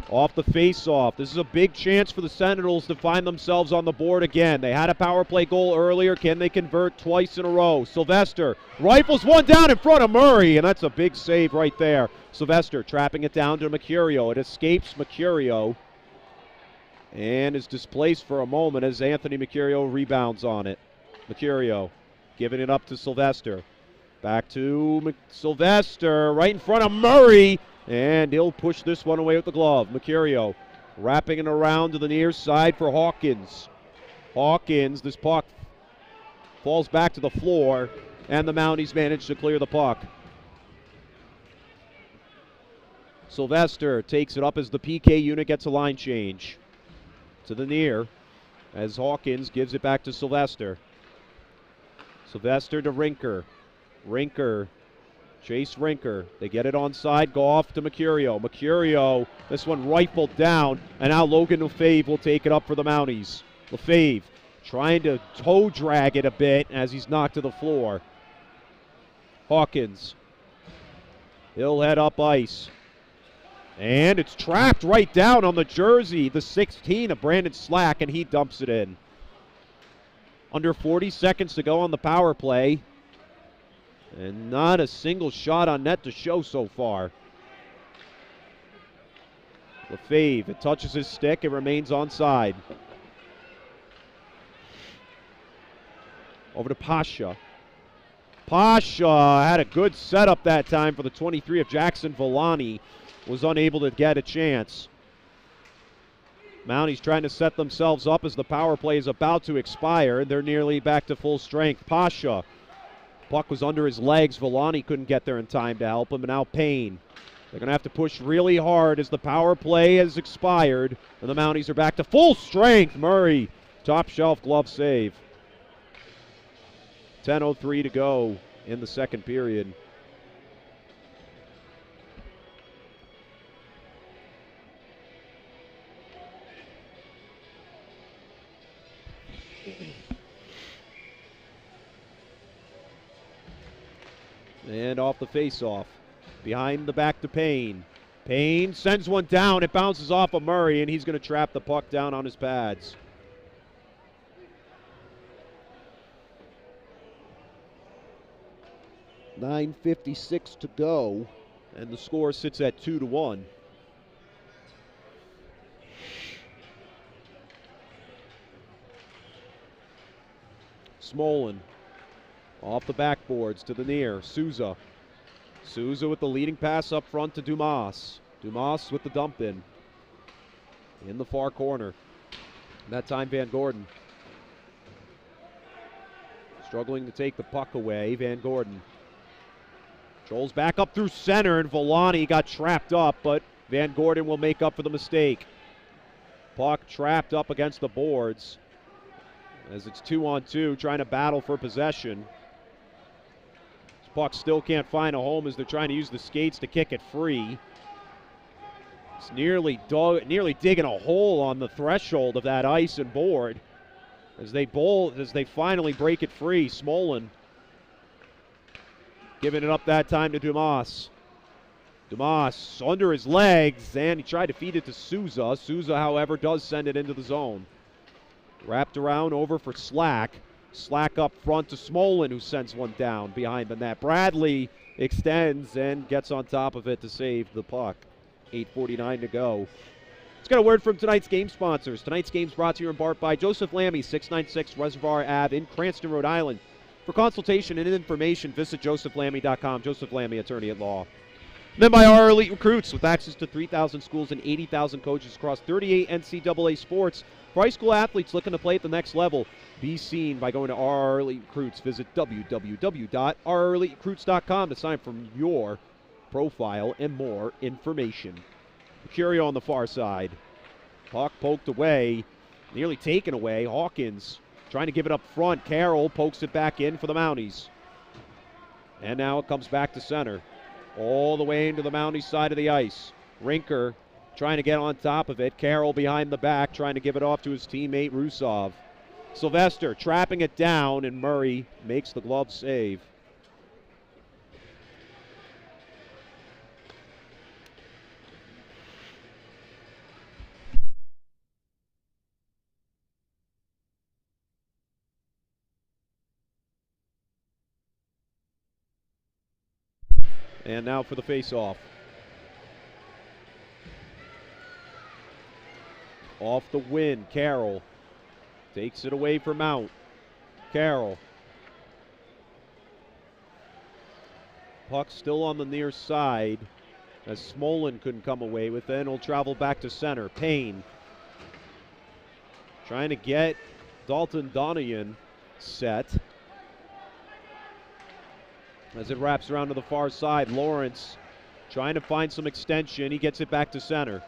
Speaker 2: Off the face-off. This is a big chance for the Sentinels to find themselves on the board again. They had a power play goal earlier. Can they convert twice in a row? Sylvester rifles one down in front of Murray, and that's a big save right there. Sylvester trapping it down to Mercurio. It escapes Mercurio and is displaced for a moment as Anthony Mercurio rebounds on it. Mercurio giving it up to Sylvester. Back to Sylvester right in front of Murray. And he'll push this one away with the glove. Mercurio wrapping it around to the near side for Hawkins. Hawkins, this puck falls back to the floor, and the Mounties manage to clear the puck. Sylvester takes it up as the PK unit gets a line change. To the near, as Hawkins gives it back to Sylvester. Sylvester to Rinker. Rinker. Chase Rinker. They get it onside, go off to Mercurio. Mercurio, this one rifled down, and now Logan Lefebvre will take it up for the Mounties. Lefebvre trying to toe drag it a bit as he's knocked to the floor. Hawkins. He'll head up ice. And it's trapped right down on the jersey, the 16 of Brandon Slack, and he dumps it in. Under 40 seconds to go on the power play. And not a single shot on net to show so far. Lefebvre, it touches his stick, it remains onside. Over to Pasha. Pasha had a good setup that time for the 23 of Jackson Villani. Was unable to get a chance. Mounties trying to set themselves up as the power play is about to expire. They're nearly back to full strength. Pasha. Puck was under his legs. Villani couldn't get there in time to help him. And now Payne. They're going to have to push really hard as the power play has expired. And the Mounties are back to full strength. Murray, top shelf glove save. 10:03 to go in the second period. And off the face-off. Behind the back to Payne. Payne sends one down. It bounces off of Murray, and he's going to trap the puck down on his pads. .9:56 to go, and the score sits at 2-1. Smolin. Off the backboards to the near. Souza. Souza with the leading pass up front to Dumas. Dumas with the dump in. In the far corner. That time Van Gordon. Struggling to take the puck away. Van Gordon. Trolls back up through center, and Villani got trapped up, but Van Gordon will make up for the mistake. Puck trapped up against the boards as it's 2-on-2, trying to battle for possession. Puck still can't find a home as they're trying to use the skates to kick it free. It's nearly digging a hole on the threshold of that ice and board as they finally break it free. Smolin giving it up that time to Dumas. Dumas under his legs, and he tried to feed it to Souza. Souza, however, does send it into the zone. Wrapped around over for Slack. Slack up front to Smolin, who sends one down behind the net. Bradley extends and gets on top of it to save the puck. 8:49 to go. Let's get a word from tonight's game sponsors. Tonight's game's brought to you in part by Joseph Lammy, 696 Reservoir Ave in Cranston, Rhode Island. For consultation and information, visit josephlammy.com. Joseph Lammy, attorney at law. And then by our elite recruits, with access to 3,000 schools and 80,000 coaches across 38 NCAA sports. For high school athletes looking to play at the next level, be seen by going to our elite recruits. Visit www.oureliterecruits.com to sign for your profile and more information. Mercurio on the far side. Puck poked away, nearly taken away. Hawkins trying to give it up front. Carroll pokes it back in for the Mounties. And now it comes back to center. All the way into the Mounties side of the ice. Rinker trying to get on top of it. Carroll behind the back trying to give it off to his teammate Rusov. Sylvester trapping it down, and Murray makes the glove save. And now for the face-off. Off the win, Carroll takes it away from Mount. Carroll. Puck still on the near side as Smolin couldn't come away with it. He'll travel back to center. Payne trying to get Dalton Donahan set. As it wraps around to the far side, Lawrence trying to find some extension. He gets it back to center.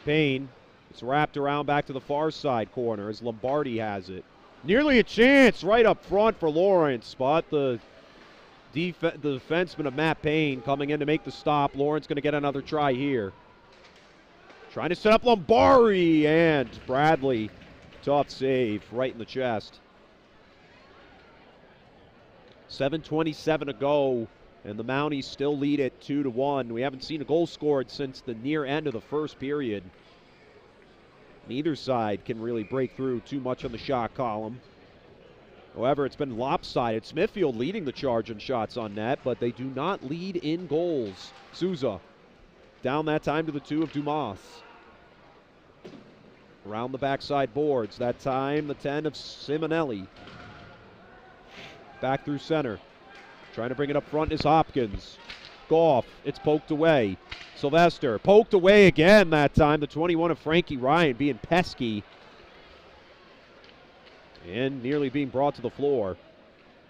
Speaker 2: Payne, it's wrapped around back to the far side corner as Lombardi has it. Nearly a chance right up front for Lawrence, but the defenseman of Matt Payne coming in to make the stop. Lawrence going to get another try here. Trying to set up Lombardi, and Bradley, tough save right in the chest. 7:27 to go, and the Mounties still lead it 2-1. We haven't seen a goal scored since the near end of the first period. Neither side can really break through too much on the shot column. However, it's been lopsided. Smithfield leading the charge in shots on net, but they do not lead in goals. Souza down that time to the 2 of Dumas. Around the backside boards, that time the 10 of Simonelli. Back through center. Trying to bring it up front is Hopkins. Goff, it's poked away. Sylvester, poked away again that time. The 21 of Frankie Ryan being pesky. And nearly being brought to the floor.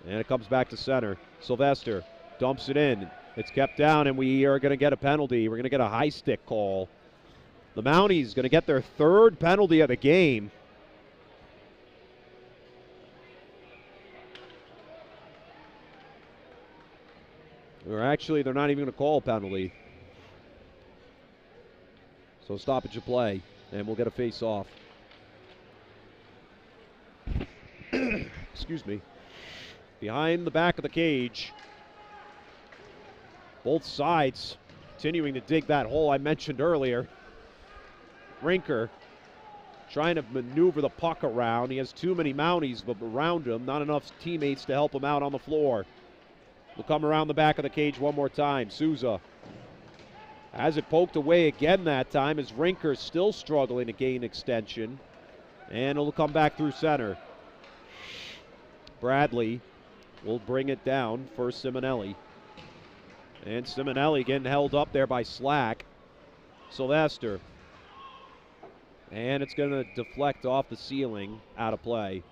Speaker 2: And it comes back to center. Sylvester dumps it in. It's kept down, and we are going to get a penalty. We're going to get a high stick call. The Mounties going to get their third penalty of the game. Or actually, they're not even going to call a penalty. So stoppage of play, and we'll get a face-off. Excuse me. Behind the back of the cage. Both sides continuing to dig that hole I mentioned earlier. Rinker trying to maneuver the puck around. He has too many Mounties around him, not enough teammates to help him out on the floor. Will come around the back of the cage one more time. Souza has it poked away again that time as Rinker still struggling to gain extension. And it'll come back through center. Bradley will bring it down for Simonelli. And Simonelli getting held up there by Slack. Sylvester. And it's going to deflect off the ceiling, out of play.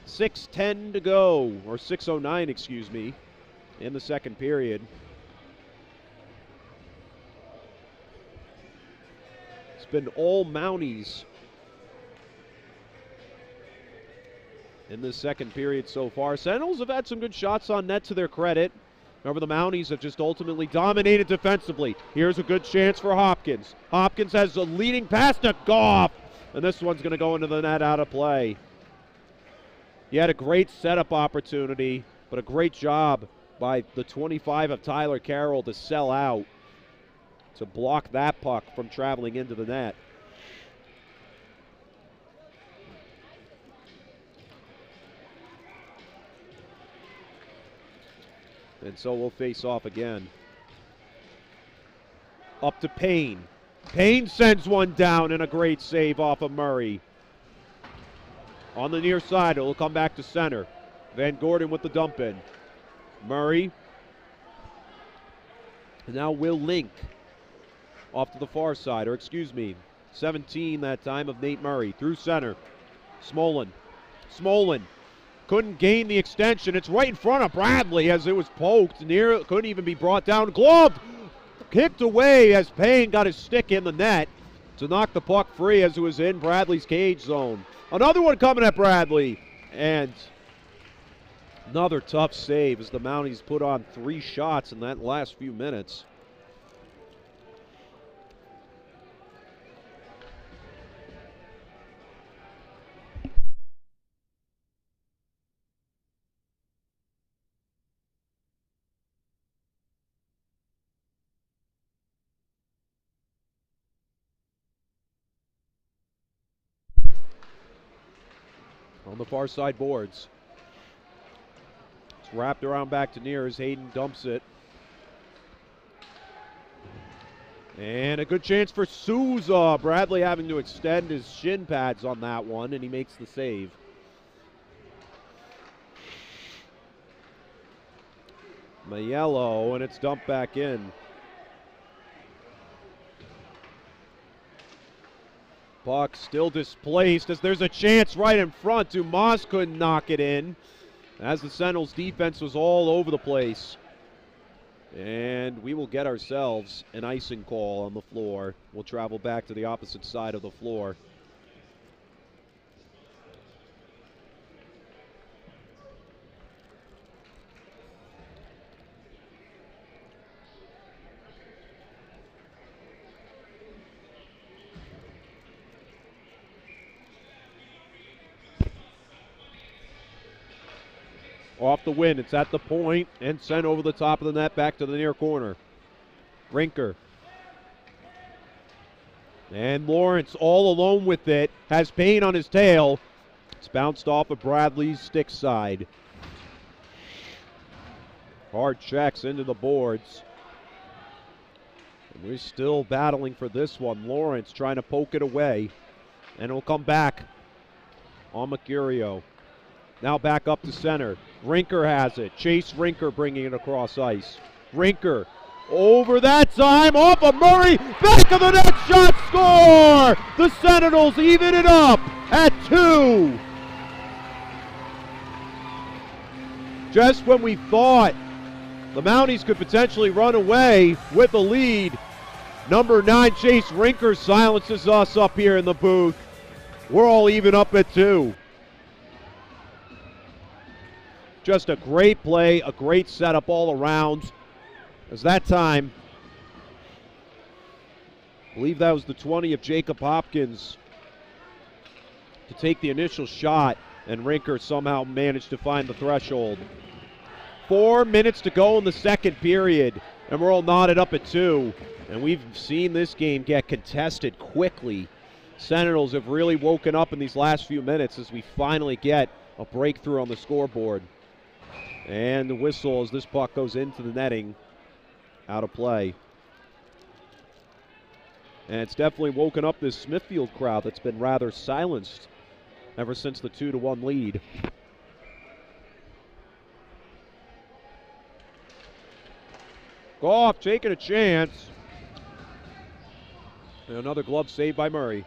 Speaker 2: .6:10 to go, or 6:09, excuse me, in the second period. It's been all Mounties in this second period so far. Sentinels have had some good shots on net to their credit. However, the Mounties have just ultimately dominated defensively. Here's a good chance for Hopkins. Hopkins has a leading pass to Goff, and this one's going to go into the net out of play. He had a great setup opportunity, but a great job by the 25 of Tyler Carroll to sell out. to block that puck from traveling into the net. And so we'll face off again. Up to Payne. Payne sends one down and a great save off of Murray. On the near side, it'll come back to center. Van Gordon with the dump in. Murray. And now Will Link off to the far side, or excuse me, 17 that time of Nate Murray. Through center. Smolin. Smolin couldn't gain the extension. It's right in front of Bradley as it was poked. Near, couldn't even be brought down. Gloved. Kicked away as Payne got his stick in the net to knock the puck free as it was in Bradley's cage zone. Another one coming at Bradley. And another tough save as the Mounties put on 3 shots in that last few minutes. On the far side boards. It's wrapped around back to near as Hayden dumps it. And a good chance for Souza. Bradley having to extend his shin pads on that one, and he makes the save. Maiello, and it's dumped back in. Puck still displaced as there's a chance right in front. Dumas couldn't knock it in as the Sentinels defense was all over the place. And we will get ourselves an icing call on the floor. We'll travel back to the opposite side of the floor. Off the win, it's at the point and sent over the top of the net back to the near corner. Rinker. And Lawrence all alone with it, has Payne on his tail. It's bounced off of Bradley's stick side. Hard checks into the boards. And we're still battling for this one. Lawrence trying to poke it away. And it'll come back on Mercurio. Now back up to center. Rinker has it. Chase Rinker bringing it across ice. Rinker over that time. Off of Murray. Back of the net shot. Score! The Sentinels even it up at 2. Just when we thought the Mounties could potentially run away with a lead, number 9 Chase Rinker silences us up here in the booth. We're all even up at 2. Just a great play, a great setup all around. As that time, I believe that was the 20 of Jacob Hopkins to take the initial shot, and Rinker somehow managed to find the threshold. 4 minutes to go in the second period, and we're all knotted up at 2. And we've seen this game get contested quickly. Sentinels have really woken up in these last few minutes as we finally get a breakthrough on the scoreboard. And the whistle as this puck goes into the netting, out of play. And it's definitely woken up this Smithfield crowd that's been rather silenced ever since the 2-1 lead. Goff taking a chance. And another glove save by Murray.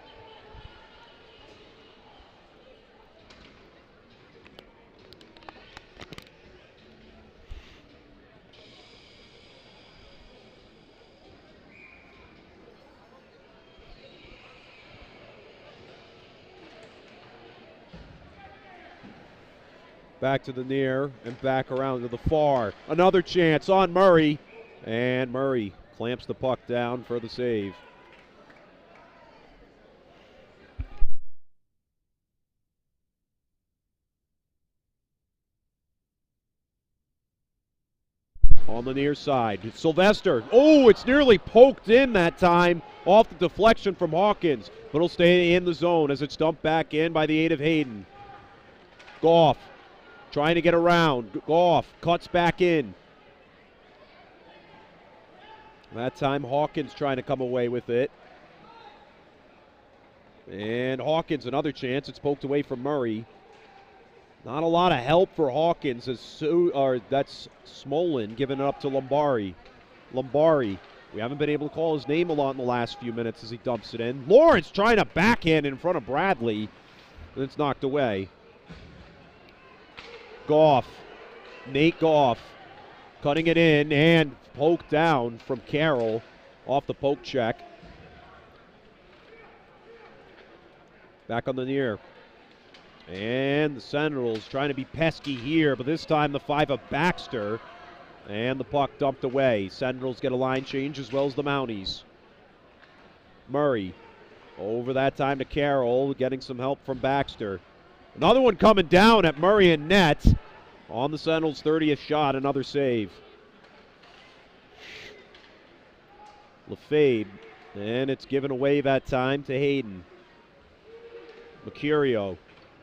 Speaker 2: Back to the near and back around to the far. Another chance on Murray. And Murray clamps the puck down for the save. On On the near side, Sylvester. Oh, it's nearly poked in that time off the deflection from Hawkins, but it'll stay in the zone as it's dumped back in by the aid of Hayden. Goff trying to get around. Goff cuts back in. That time Hawkins trying to come away with it. And Hawkins, another chance. It's poked away from Murray. Not a lot of help for Hawkins as that's Smolin giving it up to Lombari. Lombari, we haven't been able to call his name a lot in the last few minutes as he dumps it in. Lawrence trying to backhand in front of Bradley. And it's knocked away. Goff, Nate Goff, cutting it in and poked down from Carroll off the poke check. Back on the near. And the Sentinels trying to be pesky here, but this time the 5 of Baxter. And the puck dumped away. Sentinels get a line change as well as the Mounties. Murray over that time to Carroll, getting some help from Baxter. Another one coming down at Murray and net. On the Sentinels' 30th shot, another save. Lefebvre, and it's given away that time to Hayden. Mercurio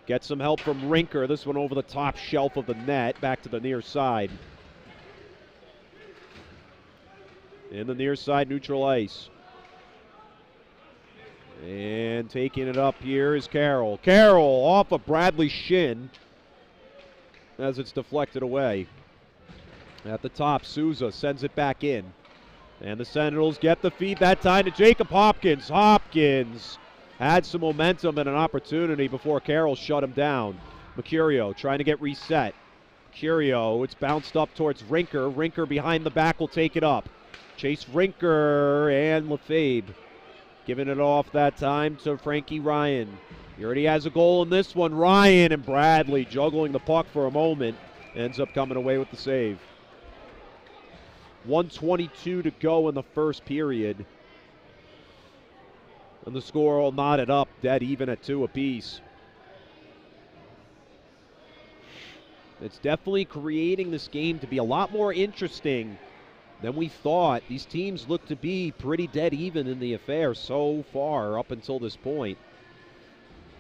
Speaker 2: gets some help from Rinker. This one over the top shelf of the net, back to the near side. In the near side, neutral ice. And taking it up here is Carroll. Carroll off of Bradley's shin as it's deflected away. At the top, Souza sends it back in. And the Sentinels get the feed that time to Jacob Hopkins. Hopkins had some momentum and an opportunity before Carroll shut him down. Mercurio trying to get reset. Mercurio, it's bounced up towards Rinker. Rinker behind the back will take it up. Chase Rinker and Lefebvre giving it off that time to Frankie Ryan. He already has a goal in this one. Ryan and Bradley juggling the puck for a moment. Ends up coming away with the save. 1:22 to go in the first period. And the score all knotted up, dead even at 2 apiece. It's definitely creating this game to be a lot more interesting than we thought. These teams look to be pretty dead even in the affair so far up until this point.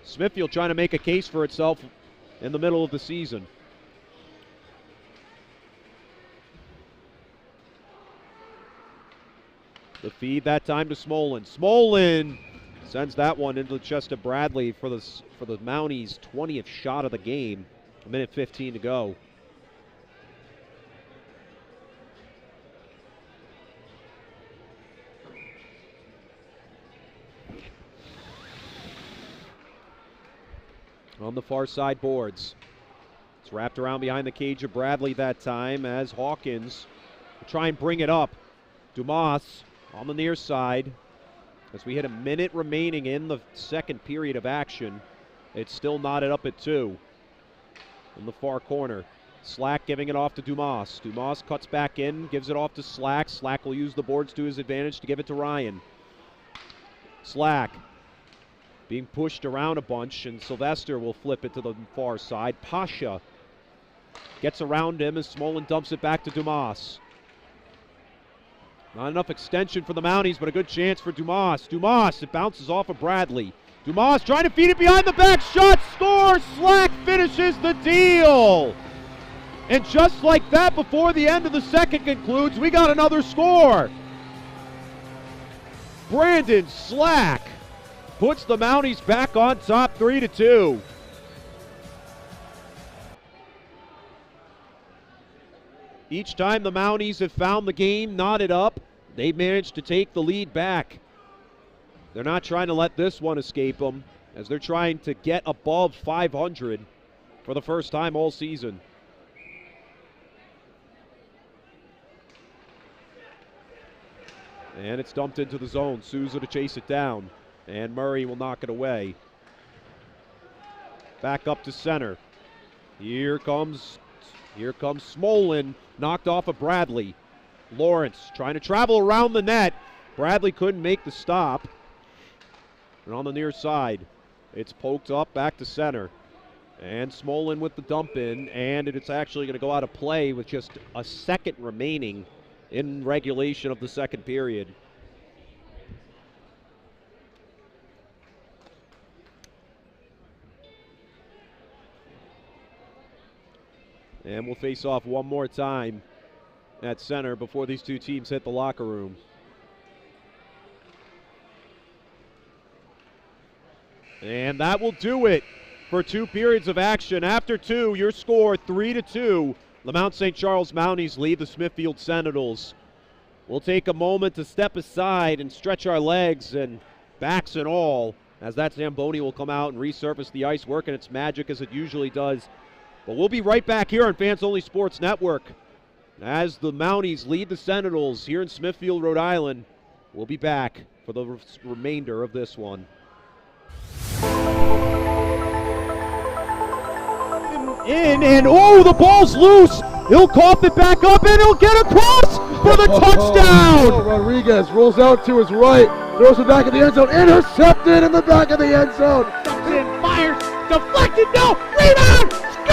Speaker 2: Smithfield trying to make a case for itself in the middle of the season. The feed that time to Smolin. Smolin sends that one into the chest of Bradley for the Mounties' 20th shot of the game. 1:15 to go. On the far side boards. It's wrapped around behind the cage of Bradley that time as Hawkins will try and bring it up. Dumas on the near side. As we hit a minute remaining in the second period of action, it's still knotted up at 2. In the far corner, Slack giving it off to Dumas. Dumas cuts back in, gives it off to Slack. Slack will use the boards to his advantage to give it to Ryan. Slack being pushed around a bunch, and Sylvester will flip it to the far side. Pasha gets around him as Smolin dumps it back to Dumas. Not enough extension for the Mounties, but a good chance for Dumas. Dumas, it bounces off of Bradley. Dumas trying to feed it behind the back. Shot, score! Slack finishes the deal! And just like that, before the end of the second concludes, we got another score. Brandon Slack puts the Mounties back on top 3-2. Each time the Mounties have found the game knotted up, they've managed to take the lead back. They're not trying to let this one escape them, as they're trying to get above 500 for the first time all season. And it's dumped into the zone. Souza to chase it down, and Murray will knock it away. Back up to center. Here comes Smolin, knocked off of Bradley. Lawrence trying to travel around the net. Bradley couldn't make the stop. And on the near side, it's poked up back to center. And Smolin with the dump in, and it's actually going to go out of play with just a second remaining in regulation of the second period. And we'll face off one more time at center before these two teams hit the locker room. And that will do it for 2 periods of action. After 2, your score 3-2. The Mount St. Charles Mounties lead the Smithfield Sentinels. We'll take a moment to step aside and stretch our legs and backs and all, as that Zamboni will come out and resurface the ice, working its magic as it usually does. But we'll be right back here on Fans Only Sports Network as the Mounties lead the Sentinels here in Smithfield, Rhode Island. We'll be back for the remainder of this one. In, and oh, the ball's loose. He'll cough it back up, and he'll get across for the touchdown.
Speaker 3: Rodriguez rolls out to his right, throws it back in the end zone, intercepted in the back of the end zone.
Speaker 4: And fires, deflected, no, rebound, score!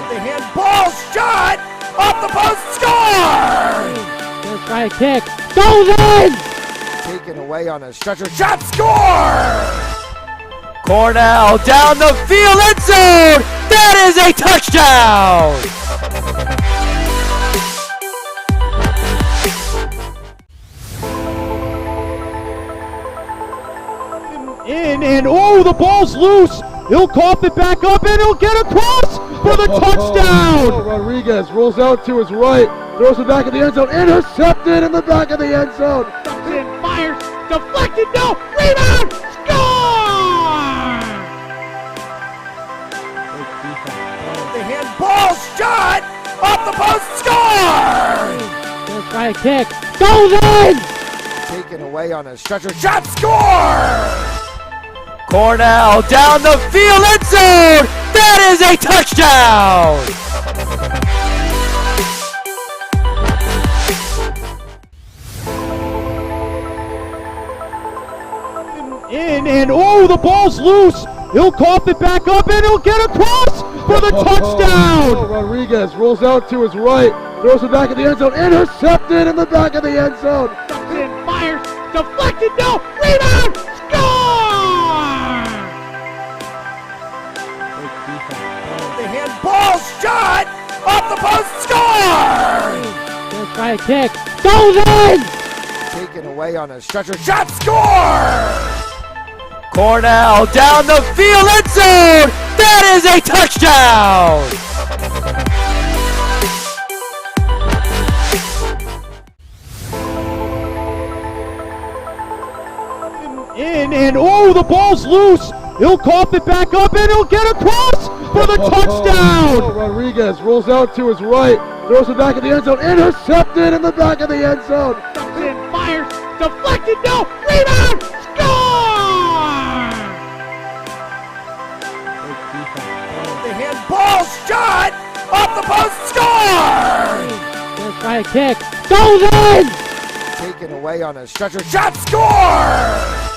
Speaker 1: The handball shot off the post, score!
Speaker 4: Gonna try a kick, goes in!
Speaker 1: Taken away on a stretcher, shot, score! Cornell down the field, end zone! That is a touchdown!
Speaker 2: In, and oh, the ball's loose. He'll cough it back up, and he'll get across for the touchdown.
Speaker 3: Rodriguez rolls out to his right, throws it back in the end zone, intercepted in the back of the end zone.
Speaker 4: And fires, deflected, no, rebound, score!
Speaker 1: The handball shot off the post, score!
Speaker 4: Gonna try a kick, goes in!
Speaker 1: Taken away on a stretcher, shot, score! Cornell down the field, end zone! That is a touchdown!
Speaker 2: In, and oh, the ball's loose. He'll cough it back up, and he'll get across for the touchdown.
Speaker 3: Rodriguez rolls out to his right, throws it back in the end zone, intercepted in the back of the end zone.
Speaker 4: And fires, deflected, no, rebound, score!
Speaker 1: The handball shot off the post, score!
Speaker 4: Gonna try a kick, goes in!
Speaker 1: Taken away on a stretcher, shot, score! Cornell down the field, end zone! That is a touchdown!
Speaker 2: In, and oh, the ball's loose. He'll cough it back up, and he'll get across for the touchdown.
Speaker 3: Rodriguez rolls out to his right, throws it back in the end zone, intercepted in the back of the end zone.
Speaker 4: And fires, deflected, no, rebound, score!
Speaker 1: The handball shot off the post, score!
Speaker 4: Gonna try a kick, goes in!
Speaker 1: Taken away on a stretcher, shot, score!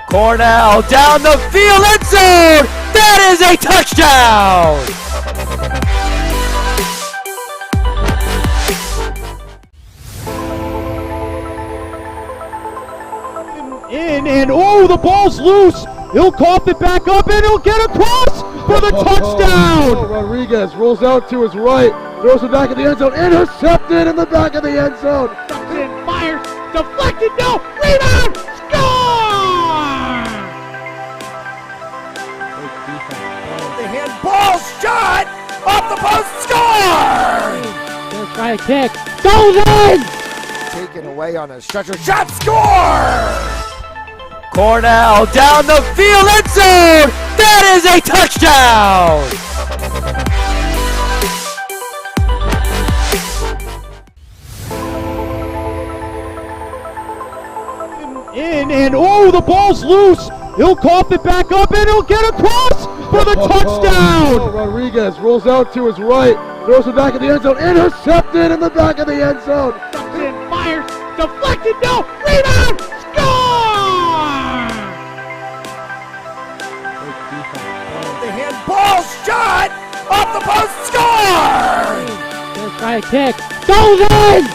Speaker 1: Cornell down the field, end zone! That is a touchdown!
Speaker 2: In, and oh, the ball's loose. He'll cough it back up, and he'll get across for the touchdown.
Speaker 3: Rodriguez rolls out to his right, throws it back in the end zone, intercepted in the back of the end zone.
Speaker 4: And fires, deflected, no, rebound, score!
Speaker 1: The handball shot off the post, score!
Speaker 4: Gonna try a kick, goes in!
Speaker 1: Taken away on a stretcher, shot, score! Cornell down the field, end zone! That is a touchdown!
Speaker 2: In, and oh, the ball's loose. He'll cough it back up, and he'll get across for the touchdown.
Speaker 3: Rodriguez rolls out to his right, throws it back in the end zone, intercepted in the back of the end zone.
Speaker 4: And fires, deflected, no, rebound, score!
Speaker 1: Score!
Speaker 4: Gonna try a kick. Goes in!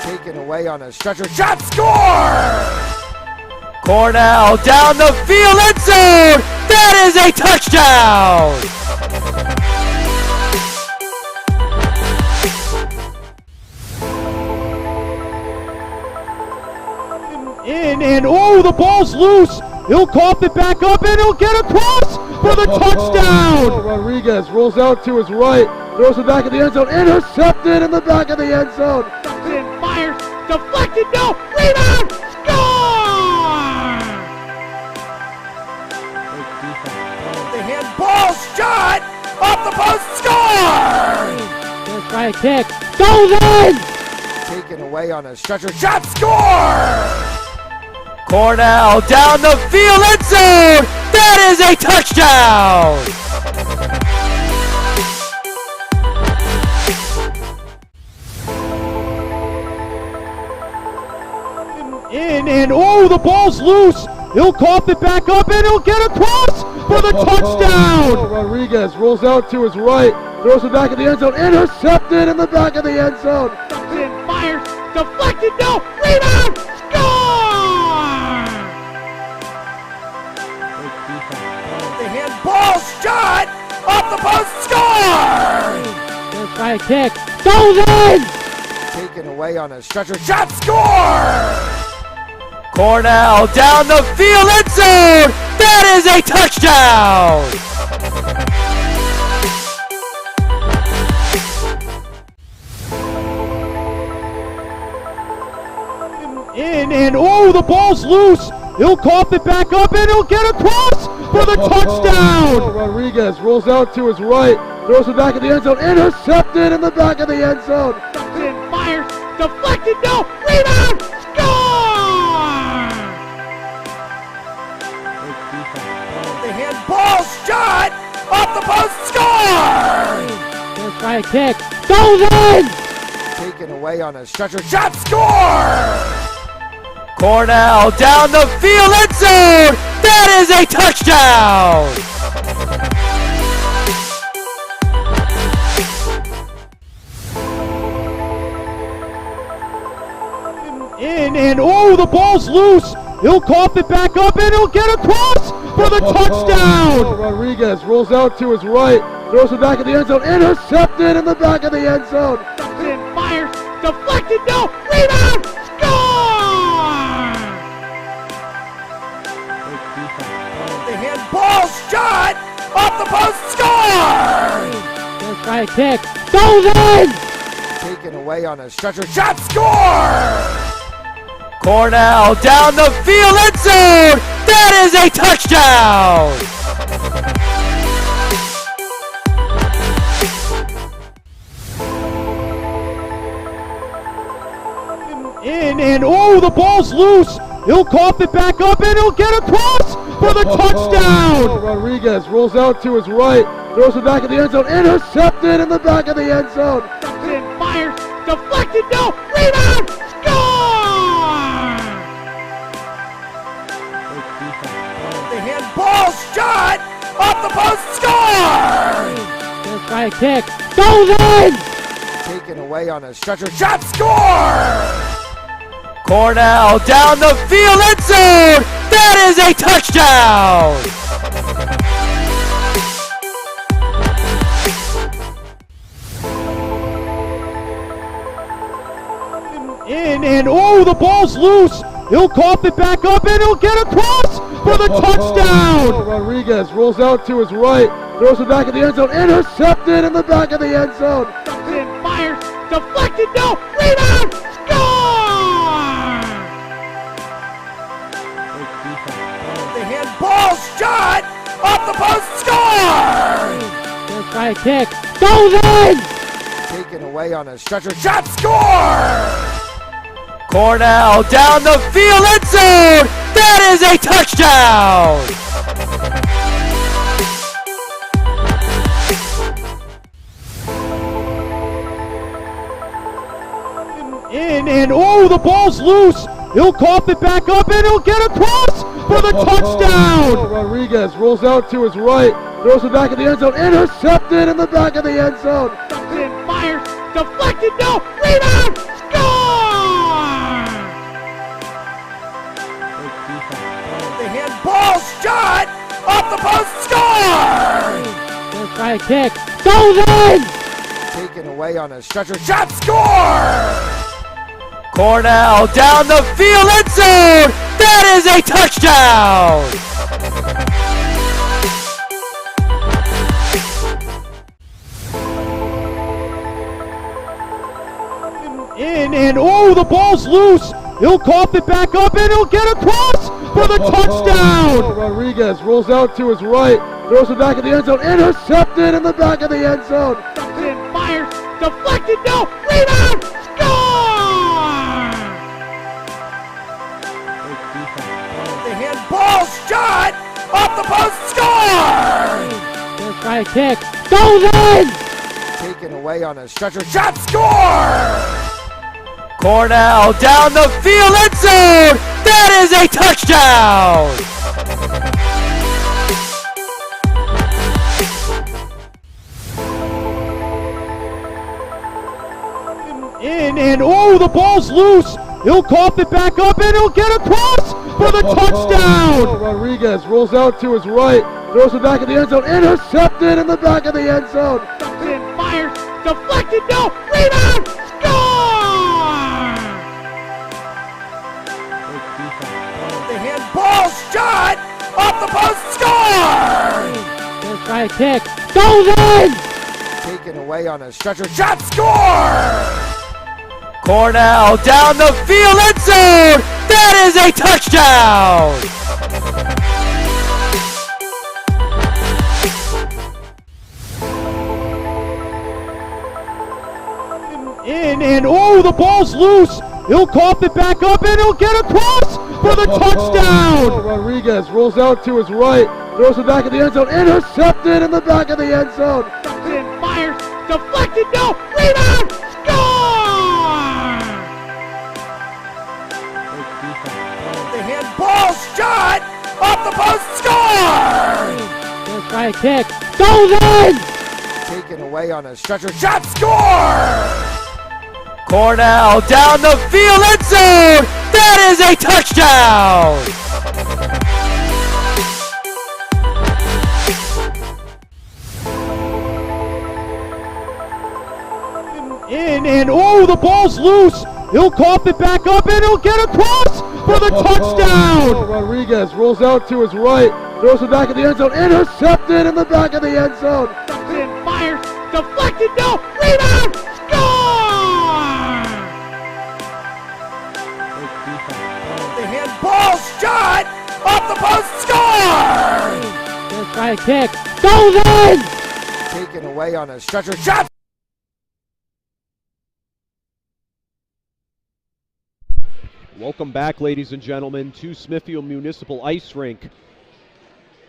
Speaker 1: Taken away on a stretcher. Shot! Score! Cornell down the field, end zone! That is a touchdown!
Speaker 2: In and oh, the ball's loose. He'll cough it back up and he'll get across for the touchdown.
Speaker 3: Rodriguez rolls out to his right, throws it back in the end zone, intercepted in the back of the end zone.
Speaker 4: And fires, deflected, no, rebound, score!
Speaker 1: The handball shot off the post. Score!
Speaker 4: Gonna try a kick. Goes in!
Speaker 1: Taken away on a stretcher. Shot! Score! Cornell down the field, end zone! That is a touchdown!
Speaker 2: In and oh, the ball's loose. He'll cough it back up and he'll get across for the touchdown.
Speaker 3: Rodriguez rolls out to his right, throws it back in the end zone, intercepted in the back of the end zone.
Speaker 4: And fires, deflected, no, rebound, score!
Speaker 1: The handball shot off the post. Score!
Speaker 4: Gonna try a kick. Goes in!
Speaker 1: Taken away on a stretcher. Shot! Score! Cornell down the field, end zone! That is a touchdown!
Speaker 2: In and oh, the ball's loose. He'll cough it back up and he'll get across for the touchdown.
Speaker 3: Rodriguez rolls out to his right, throws it back in the end zone, intercepted in the back of the end zone.
Speaker 4: And fires, deflected, no, rebound, score!
Speaker 1: The handball shot off the post. Score!
Speaker 4: Gonna try a kick. Goes in!
Speaker 1: Taken away on a stretcher. Shot! Score! Cornell down the field, end zone! That is a touchdown!
Speaker 2: In and oh, the ball's loose. He'll cough it back up and he'll get across for the touchdown.
Speaker 3: Rodriguez rolls out to his right, throws it back in the end zone, intercepted in the back of the end zone.
Speaker 4: And fires, deflected, no, rebound, score!
Speaker 1: The handball shot off the post. Score!
Speaker 4: Gonna try a kick. Goes in!
Speaker 1: Taken away on a stretcher. Shot! Score! Cornell down the field, end zone! That is a touchdown!
Speaker 2: In and oh, the ball's loose. He'll cough it back up and he'll get across for the touchdown.
Speaker 3: Rodriguez rolls out to his right, throws it back in the end zone, intercepted in the back of the end zone.
Speaker 4: And fires, deflected, no, rebound, score!
Speaker 1: The handball shot off the post. Score!
Speaker 4: Gonna try a kick. Goes in!
Speaker 1: Taken away on a stretcher. Shot! Score! Cornell down the field, end zone! That is a touchdown!
Speaker 2: In and oh, the ball's loose. He'll cough it back up and he'll get across for the touchdown.
Speaker 3: Rodriguez rolls out to his right, throws it back in the end zone, intercepted in the back of the end zone.
Speaker 4: And fires, deflected, no, rebound, score!
Speaker 1: The handball shot off the post. Score!
Speaker 4: Gonna try a kick. Goes in!
Speaker 1: Taken away on a stretcher. Shot! Score! Cornell down the field, end zone! That is a touchdown!
Speaker 2: In and oh, the ball's loose. He'll cough it back up and he'll get across for the touchdown.
Speaker 3: Rodriguez rolls out to his right, Throws it back in the end zone. Intercepted in the back of the end zone.
Speaker 4: Fires, deflected, no, rebound, score!
Speaker 1: The handball shot off the post, score!
Speaker 4: Gonna try a kick, goes in!
Speaker 1: Taken away on a stretcher shot, score! Cornell down the field, end zone! That is a touchdown!
Speaker 2: In and oh, the ball's loose. He'll cough it back up and he'll get across for the touchdown.
Speaker 3: Rodriguez rolls out to his right, throws it back in the end zone. Intercepted in the back of the end zone.
Speaker 4: Fires, deflected, no, rebound, score!
Speaker 1: The handball shot off the post, score!
Speaker 4: Gonna try a kick, goes in!
Speaker 1: Taken away on a stretcher shot, score! Cornell down the field, end zone! That is a touchdown!
Speaker 2: In and oh, the ball's loose. He'll cough it back up and he'll get across for the touchdown.
Speaker 3: Rodriguez rolls out to his right, throws it back in the end zone. Intercepted in the back of the end zone.
Speaker 4: Fires, deflected, no, rebound, score!
Speaker 1: The handball shot off the post, score!
Speaker 4: Gonna try a kick, goes in!
Speaker 1: Taken away on a stretcher shot, score! Cornell down the field, end zone! That is a touchdown!
Speaker 2: In and oh, the ball's loose. He'll cough it back up and he'll get across for the touchdown.
Speaker 3: Rodriguez rolls out to his right, throws it back in the end zone. Intercepted in the back of the end zone.
Speaker 4: Fires, deflected, no, rebound, score!
Speaker 1: The handball shot off the post, score!
Speaker 4: Gonna try a kick, goes in!
Speaker 1: Taken away on a stretcher shot, score! Cornell down the field, end zone! That is a touchdown!
Speaker 2: In and oh, the ball's loose. He'll cough it back up and he'll get across for the touchdown.
Speaker 3: Rodriguez rolls out to his right, throws it back in the end zone. Intercepted in the back of the end zone.
Speaker 4: Fires, deflected, no, rebound, score!
Speaker 1: The handball shot off the post, score!
Speaker 4: Gonna try a kick, goes in!
Speaker 1: Taken away on a stretcher shot.
Speaker 2: Welcome back, ladies and gentlemen, to Smithfield Municipal Ice Rink.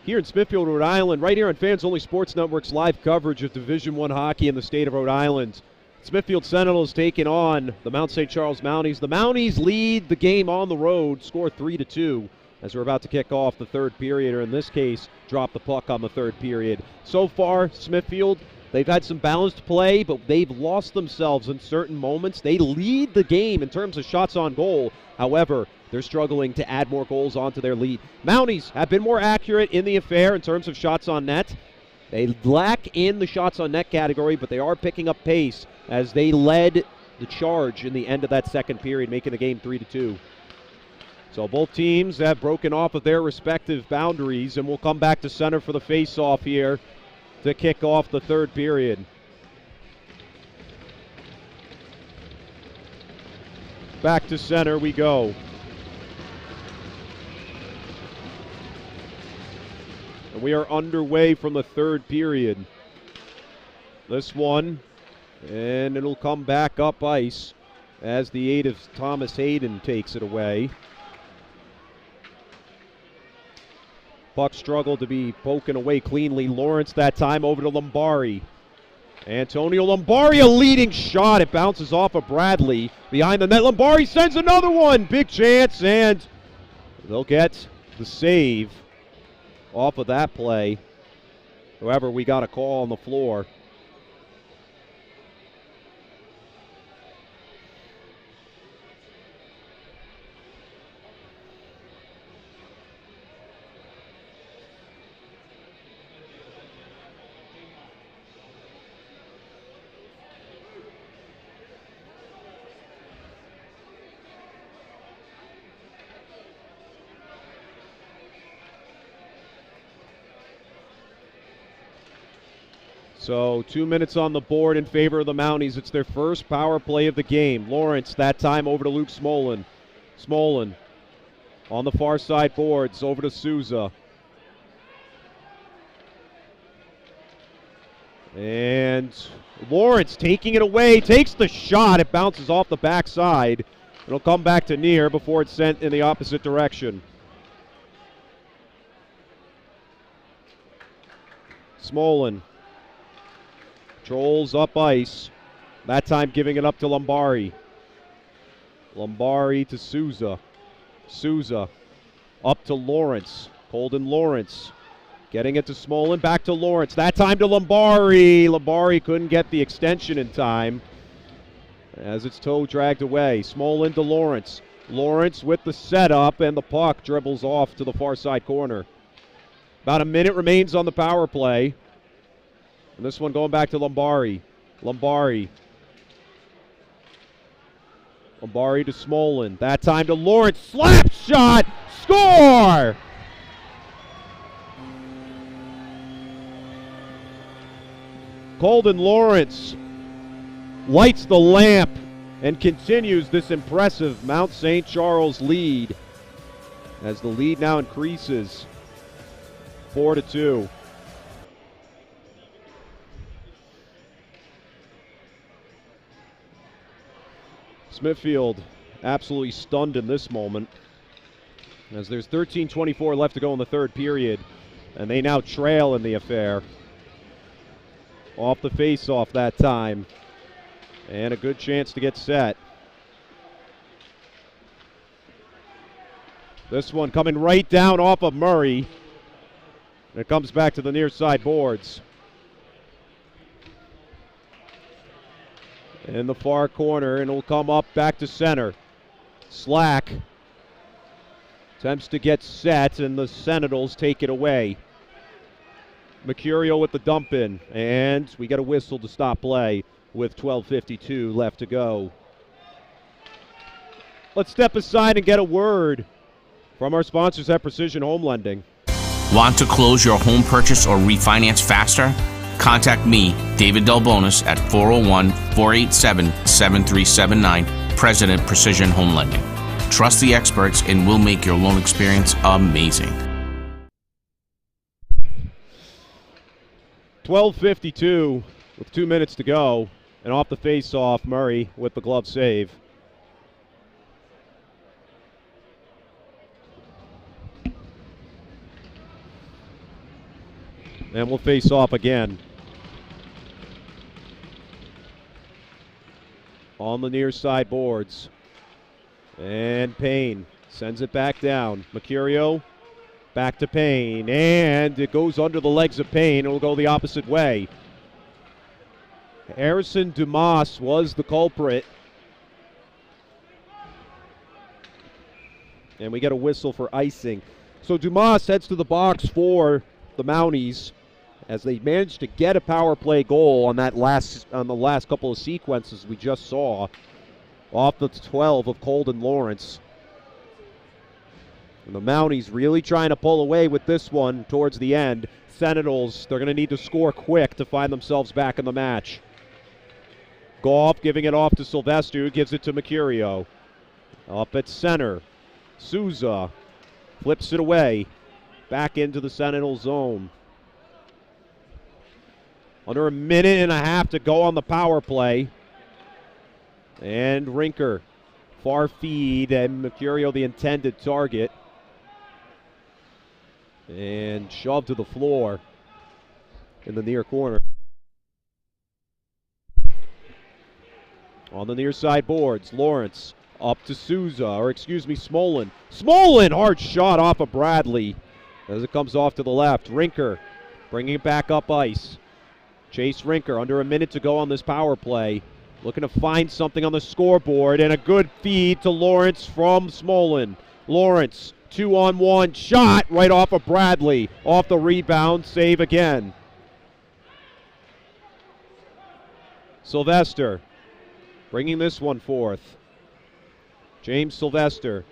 Speaker 2: Here in Smithfield, Rhode Island, right here on Fans Only Sports Network's live coverage of Division I hockey in the state of Rhode Island. Smithfield Sentinels taking on the Mount St. Charles Mounties. The Mounties lead the game on the road, score 3-2, as we're about to kick off the third period, or in this case, drop the puck on the third period. So far, Smithfield, they've had some balanced play, but they've lost themselves in certain moments. They lead the game in terms of shots on goal. However, they're struggling to add more goals onto their lead. Mounties have been more accurate in the affair in terms of shots on net. They lack in the shots on net category, but they are picking up pace as they led the charge in the end of that second period, making the game 3-2. So both teams have broken off of their respective boundaries, and we'll come back to center for the face-off here to kick off the third period. Back to center we go. And we are underway from the third period. This one, and it'll come back up ice as the aid of Thomas Hayden takes it away. Puck struggled to be poken away cleanly. Lawrence that time over to Lombari. Antonio Lombari, a leading shot. It bounces off of Bradley behind the net. Lombari sends another one. Big chance, and they'll get the save off of that play. However, we got a call on the floor. So 2 minutes on the board in favor of the Mounties. It's their first power play of the game. Lawrence, that time over to Luke Smolin. Smolin on the far side boards, over to Souza. And Lawrence taking it away, takes the shot. It bounces off the backside. It'll come back to near before it's sent in the opposite direction. Smolin trolls up ice. That time giving it up to Lombari. Lombari to Souza. Souza up to Lawrence. Colden Lawrence getting it to Smolin. Back to Lawrence. That time to Lombari. Lombari couldn't get the extension in time as its toe dragged away. Smolin to Lawrence. Lawrence with the setup, and the puck dribbles off to the far side corner. About a minute remains on the power play. And this one going back to Lombari. Lombari to Smolin. That time to Lawrence. Slap shot. Score! Colden Lawrence lights the lamp and continues this impressive Mount St. Charles lead as the lead now increases 4-2. Smithfield absolutely stunned in this moment as there's 13:24 left to go in the third period, and they now trail in the affair. Off the face-off that time, and a good chance to get set. This one coming right down off of Murray. And it comes back to the near side boards. In the far corner, and it'll come up back to center. Slack attempts to get set, and the Sentinels take it away. Mercurio with the dump in, and we get a whistle to stop play with 12:52 left to go. Let's step aside and get a word from our sponsors at Precision Home Lending.
Speaker 5: Want to close your home purchase or refinance faster? Contact me, David Delbonis, at 401-487-7379, President Precision Home Lending. Trust the experts and we'll make your loan experience amazing.
Speaker 2: 12:52 with 2 minutes to go, and off the face-off, Murray with the glove save. And we'll face off again. On the near side boards. And Payne sends it back down. Mercurio back to Payne. And it goes under the legs of Payne. It will go the opposite way. Harrison Dumas was the culprit. And we get a whistle for icing. So Dumas heads to the box for the Mounties, as they managed to get a power play goal on the last couple of sequences we just saw off the 12 of Colden Lawrence. And the Mounties really trying to pull away with this one towards the end. Sentinels, they're going to need to score quick to find themselves back in the match. Goff giving it off to Sylvester, who gives it to Mercurio. Up at center, Souza flips it away, back into the Sentinel zone. Under a minute and a half to go on the power play. And Rinker, far feed, and Mercurio the intended target. And shoved to the floor in the near corner. On the near side boards, Lawrence up to Smolin. Smolin, hard shot off of Bradley as it comes off to the left. Rinker bringing it back up ice. Chase Rinker, under a minute to go on this power play. Looking to find something on the scoreboard, and a good feed to Lawrence from Smolin. Lawrence, 2-on-1 shot right off of Bradley. Off the rebound, save again. Sylvester bringing this one forth. James Sylvester.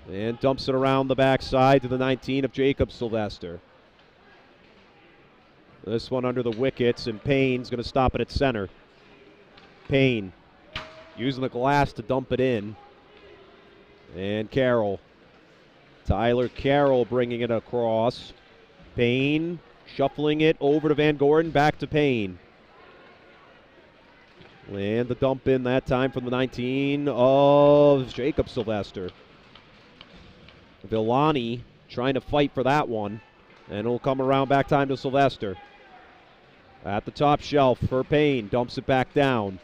Speaker 2: And dumps it around the backside to the 19 of Jacob Sylvester. This one under the wickets, and Payne's going to stop it at center. Payne using the glass to dump it in. And Carroll. Tyler Carroll bringing it across. Payne shuffling it over to Van Gordon, back to Payne. And the dump in that time from the 19 of Jacob Sylvester. Villani trying to fight for that one. And it'll come around back time to Sylvester. At the top shelf for Payne. Dumps it back down.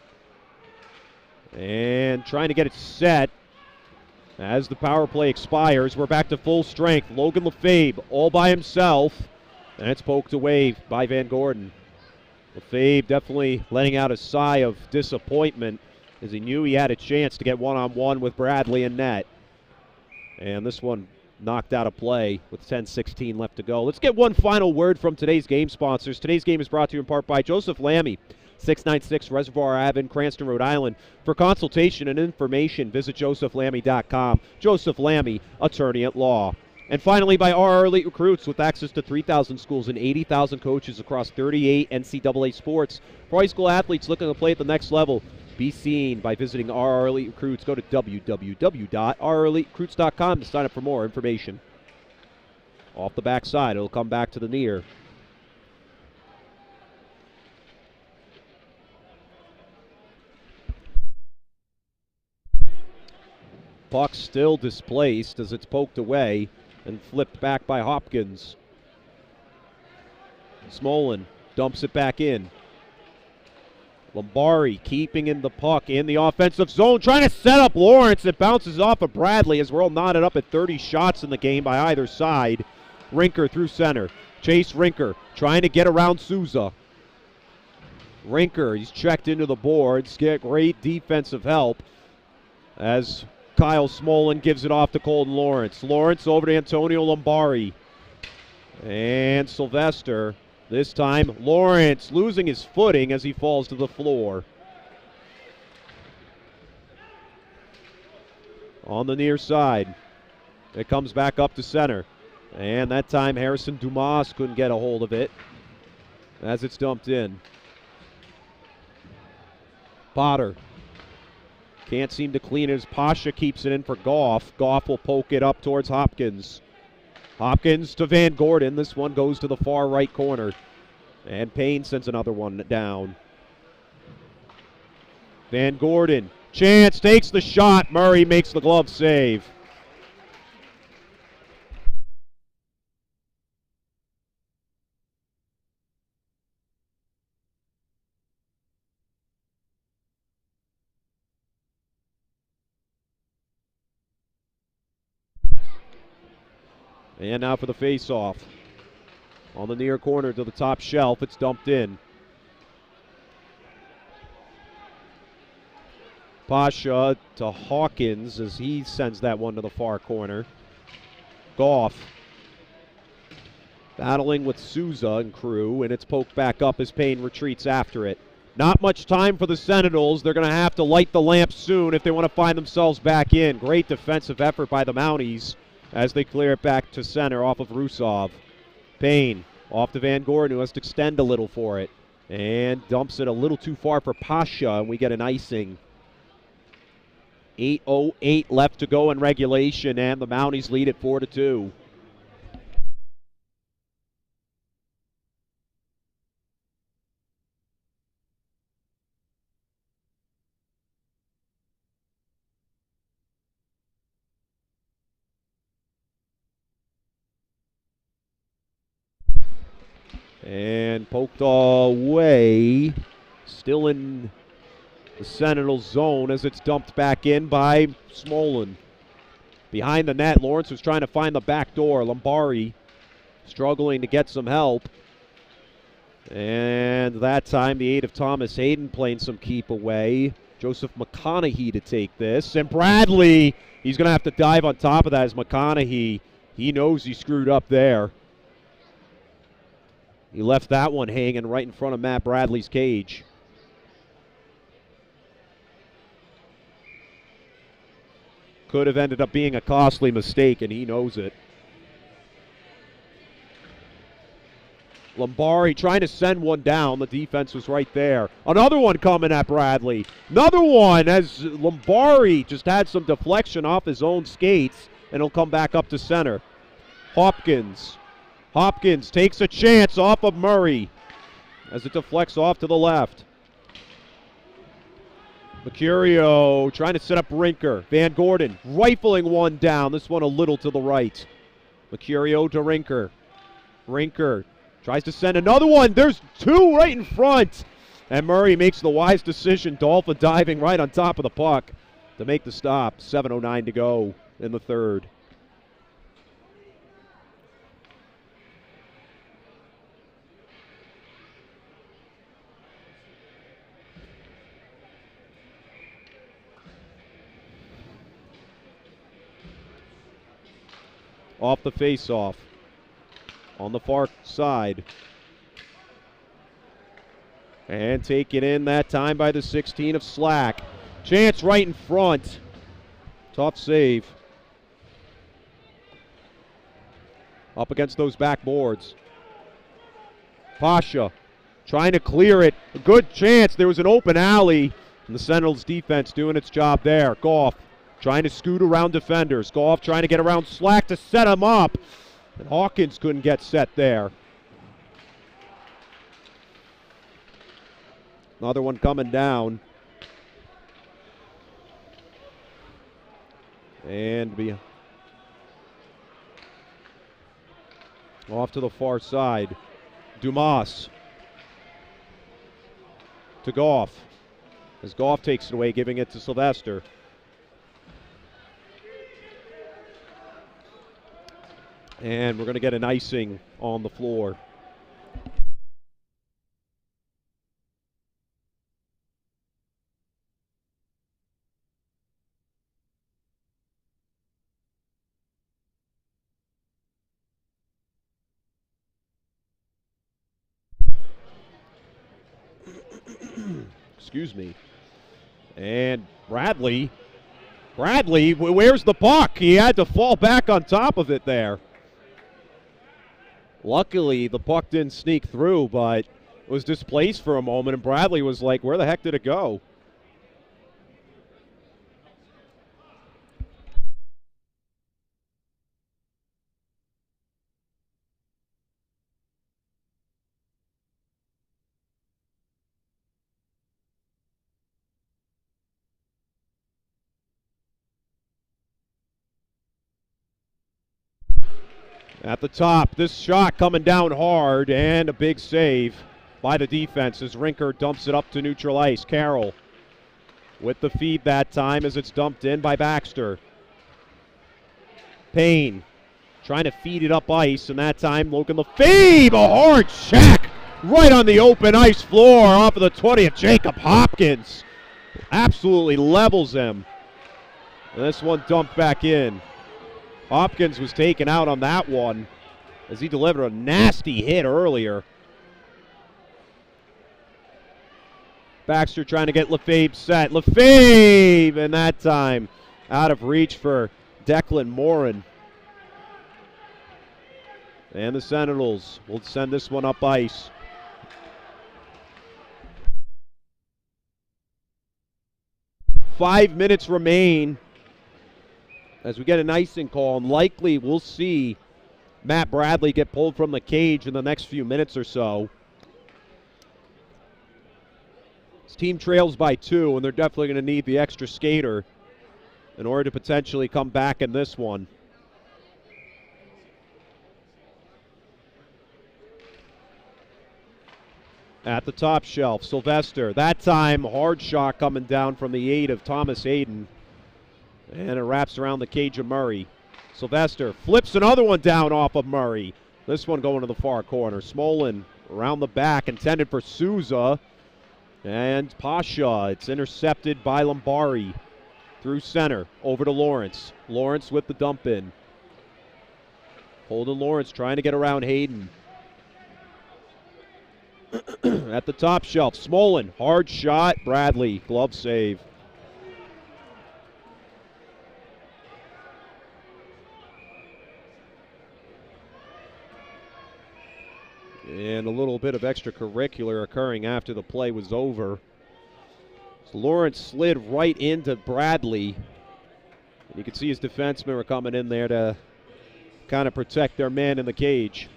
Speaker 2: And trying to get it set. As the power play expires, we're back to full strength. Logan Lefebvre all by himself. And it's poked away by Van Gordon. Lefebvre definitely letting out a sigh of disappointment as he knew he had a chance to get one-on-one with Bradley in net. And this one knocked out of play with 10:16 left to go. Let's get one final word from today's game sponsors. Today's game is brought to you in part by Joseph Lammy, 696 Reservoir Ave in Cranston, Rhode Island. For consultation and information, visit josephlammy.com. Joseph Lammy, attorney at law. And finally, by RR Elite Recruits, with access to 3,000 schools and 80,000 coaches across 38 NCAA sports. For high school athletes looking to play at the next level, be seen by visiting RR Elite Recruits. Go to www.rreliterecruits.com to sign up for more information. Off the backside, it'll come back to the near. Puck still displaced as it's poked away and flipped back by Hopkins. Smolin dumps it back in. Lombari keeping in the puck in the offensive zone, trying to set up Lawrence. It bounces off of Bradley as we're all knotted up at 30 shots in the game by either side. Rinker through center. Chase Rinker trying to get around Souza. Rinker, he's checked into the boards. Get great defensive help as Kyle Smolin gives it off to Colton Lawrence. Lawrence over to Antonio Lombari. And Sylvester. This time, Lawrence losing his footing as he falls to the floor. On the near side. It comes back up to center. And that time, Harrison Dumas couldn't get a hold of it as it's dumped in. Potter. Can't seem to clean it as Pasha keeps it in for Goff. Goff will poke it up towards Hopkins. Hopkins to Van Gordon. This one goes to the far right corner. And Payne sends another one down. Van Gordon. Chance takes the shot. Murray makes the glove save. And now for the face-off. On the near corner to the top shelf, it's dumped in. Pasha to Hawkins as he sends that one to the far corner. Goff battling with Souza and crew, and it's poked back up as Payne retreats after it. Not much time for the Sentinels. They're going to have to light the lamp soon if they want to find themselves back in. Great defensive effort by the Mounties as they clear it back to center off of Rusov. Payne off to Van Gordon, who has to extend a little for it. And dumps it a little too far for Pasha, and we get an icing. 8:08 left to go in regulation, and the Mounties lead at 4-2. And poked away, still in the Sentinel zone as it's dumped back in by Smolin. Behind the net, Lawrence was trying to find the back door. Lombari struggling to get some help. And that time, the 8 of Thomas Hayden playing some keep away. Joseph McConaughey to take this. And Bradley, he's going to have to dive on top of that as McConaughey, he knows he screwed up there. He left that one hanging right in front of Matt Bradley's cage. Could have ended up being a costly mistake, and he knows it. Lombari trying to send one down. The defense was right there. Another one coming at Bradley. Another one as Lombari just had some deflection off his own skates, and he'll come back up to center. Hopkins. Hopkins takes a chance off of Murray as it deflects off to the left. Mercurio trying to set up Rinker. Van Gordon rifling one down. This one a little to the right. Mercurio to Rinker. Rinker tries to send another one. There's two right in front. And Murray makes the wise decision. Dolphin diving right on top of the puck to make the stop. 7:09 to go in the third. Off the face-off. On the far side. And taken in that time by the 16 of Slack. Chance right in front. Tough save. Up against those backboards. Pasha trying to clear it. A good chance. There was an open alley. And the Sentinels defense doing its job there. Goff trying to scoot around defenders. Goff trying to get around Slack to set him up. And Hawkins couldn't get set there. Another one coming down. And off to the far side. Dumas to Goff. As Goff takes it away, giving it to Sylvester. And we're going to get an icing on the floor. Excuse me. And Bradley, where's the puck? He had to fall back on top of it there. Luckily, the puck didn't sneak through, but it was displaced for a moment, and Bradley was like, where the heck did it go? At the top, this shot coming down hard, and a big save by the defense as Rinker dumps it up to neutral ice. Carroll with the feed that time as it's dumped in by Baxter. Payne trying to feed it up ice, and that time Logan Lefebvre, a hard check right on the open ice floor off of the 20th. Jacob Hopkins absolutely levels him. And this one dumped back in. Hopkins was taken out on that one as he delivered a nasty hit earlier. Baxter trying to get Lefebvre set. Lefebvre, and that time out of reach for Declan Morin. And the Sentinels will send this one up ice. Five minutes remain as we get an icing call, and likely we'll see Matt Bradley get pulled from the cage in the next few minutes or so. His team trails by 2, and they're definitely going to need the extra skater in order to potentially come back in this one. At the top shelf, Sylvester. That time, hard shot coming down from the 8 of Thomas Hayden. And it wraps around the cage of Murray. Sylvester flips another one down off of Murray. This one going to the far corner. Smolin around the back, intended for Souza. And Pasha, it's intercepted by Lombari. Through center, over to Lawrence. Lawrence with the dump in. Holden Lawrence trying to get around Hayden. At the top shelf, Smolin, hard shot. Bradley, glove save. And a little bit of extracurricular occurring after the play was over. So Lawrence slid right into Bradley. And you can see his defensemen are coming in there to kind of protect their man in the cage.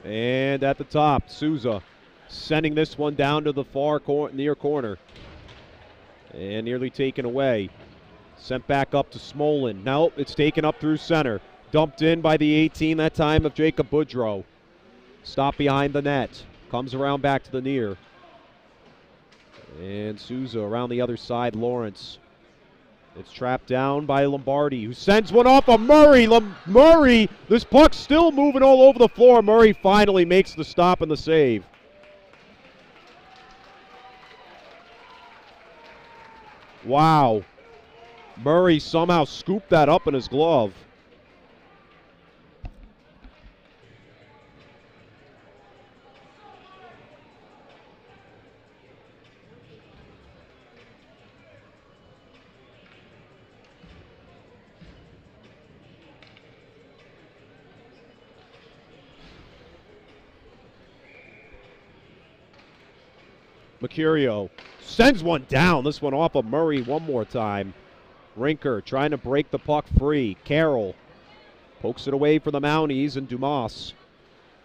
Speaker 2: And at the top, Souza sending this one down to the far near corner. And nearly taken away. Sent back up to Smolin. Now it's taken up through center. Dumped in by the 18 that time of Jacob Boudreau. Stop behind the net. Comes around back to the near. And Souza around the other side, Lawrence. It's trapped down by Lombardi, who sends one off of Murray. Murray, this puck's still moving all over the floor. Murray finally makes the stop and the save. Wow. Murray somehow scooped that up in his glove. Mercurio sends one down. This one off of Murray one more time. Rinker trying to break the puck free. Carroll pokes it away for the Mounties, and Dumas.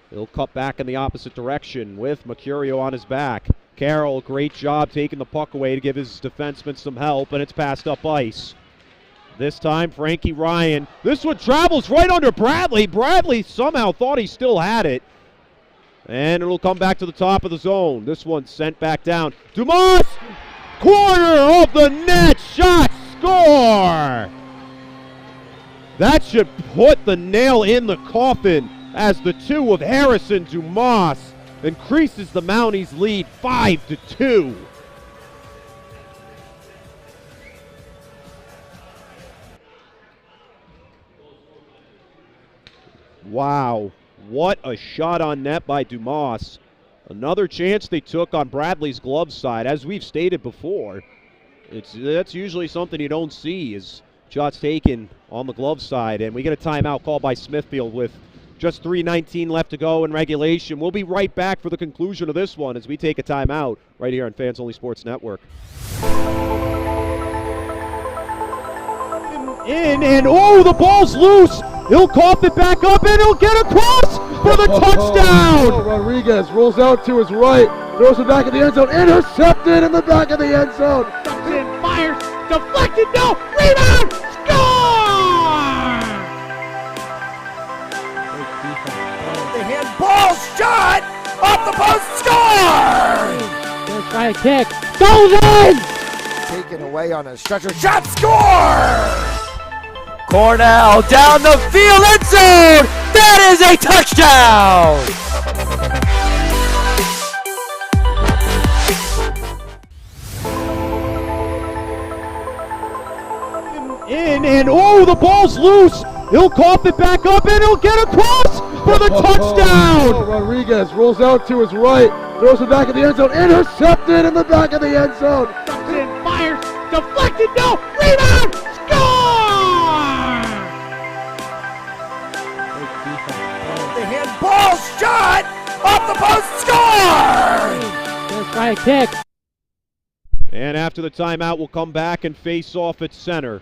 Speaker 2: He'll cut back in the opposite direction with Mercurio on his back. Carroll, great job taking the puck away to give his defenseman some help, and it's passed up ice. This time, Frankie Ryan. This one travels right under Bradley. Bradley somehow thought he still had it. And it'll come back to the top of the zone. This one sent back down. Dumas! Corner of the net! Shot! Score! That should put the nail in the coffin as the two of Harrison Dumas increases the Mounties' lead 5-2. Wow. What a shot on net by Dumas. Another chance they took on Bradley's glove side. As we've stated before, that's usually something you don't see, is shots taken on the glove side. And we get a timeout called by Smithfield with just 3:19 left to go in regulation. We'll be right back for the conclusion of this one as we take a timeout right here on Fans Only Sports Network. And oh, the ball's loose. He'll cough it back up, and he'll get across for the touchdown.
Speaker 3: Rodriguez rolls out to his right, throws it back in the end zone, intercepted in the back of the end zone.
Speaker 4: And fires, deflected, no, rebound, score!
Speaker 1: The handball shot off the post, score!
Speaker 4: Gonna try a kick, goes in!
Speaker 1: Taken away on a stretcher shot, score! Cornell down the field, end zone! That is a touchdown!
Speaker 2: And oh, the ball's loose. He'll cough it back up, and he'll get across for the touchdown.
Speaker 3: Rodriguez rolls out to his right, throws it back in the end zone, intercepted in the back of the end zone.
Speaker 4: And fires, deflected, no, rebound, score!
Speaker 1: The handball shot off the post, score!
Speaker 4: Gonna try a kick.
Speaker 2: And after the timeout, we'll come back and face off at center.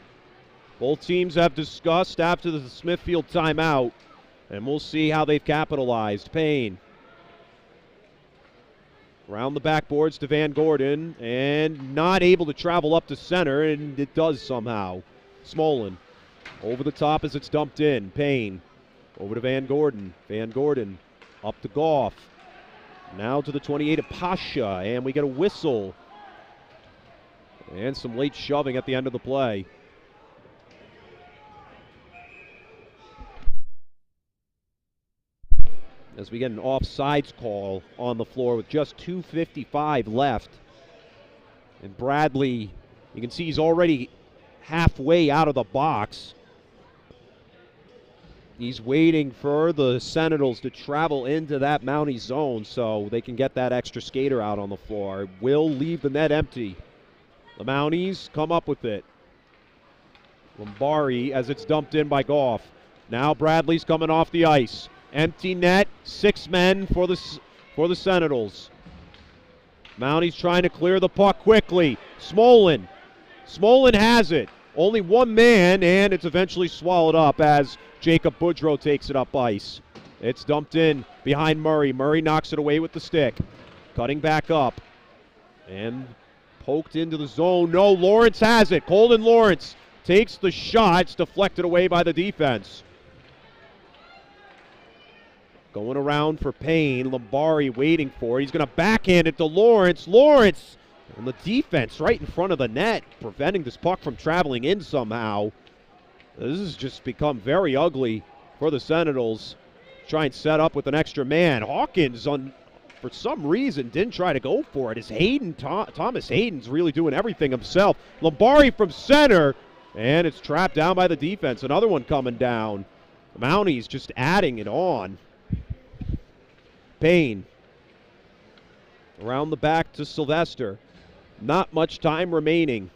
Speaker 2: Both teams have discussed after the Smithfield timeout, and we'll see how they've capitalized. Payne around the backboards to Van Gordon, and not able to travel up to center, and it does somehow. Smolin over the top as it's dumped in. Payne over to Van Gordon. Van Gordon Up to Goff. Now to the 28 of Pasha, and we get a whistle. And some late shoving at the end of the play. As we get an offsides call on the floor with just 2:55 left. And Bradley, you can see he's already halfway out of the box. He's waiting for the Sentinels to travel into that Mountie zone so they can get that extra skater out on the floor. Will leave the net empty. The Mounties come up with it. Lombari as it's dumped in by Goff. Now Bradley's coming off the ice. Empty net, 6 men for the Sentinels. Mounties trying to clear the puck quickly. Smolin has it. Only 1 man, and it's eventually swallowed up as Jacob Boudreau takes it up ice. It's dumped in behind Murray. Murray knocks it away with the stick. Cutting back up. And poked into the zone. No, Lawrence has it. Colton Lawrence takes the shot. It's deflected away by the defense. Going around for Payne. Lombari waiting for it. He's going to backhand it to Lawrence. Lawrence and the defense right in front of the net, preventing this puck from traveling in somehow. This has just become very ugly for the Sentinels. Try and set up with an extra man. Hawkins, for some reason, didn't try to go for it. As Thomas Hayden's really doing everything himself. Lombari from center, and it's trapped down by the defense. Another one coming down. Mounties just adding it on. Payne around the back to Sylvester. Not much time remaining.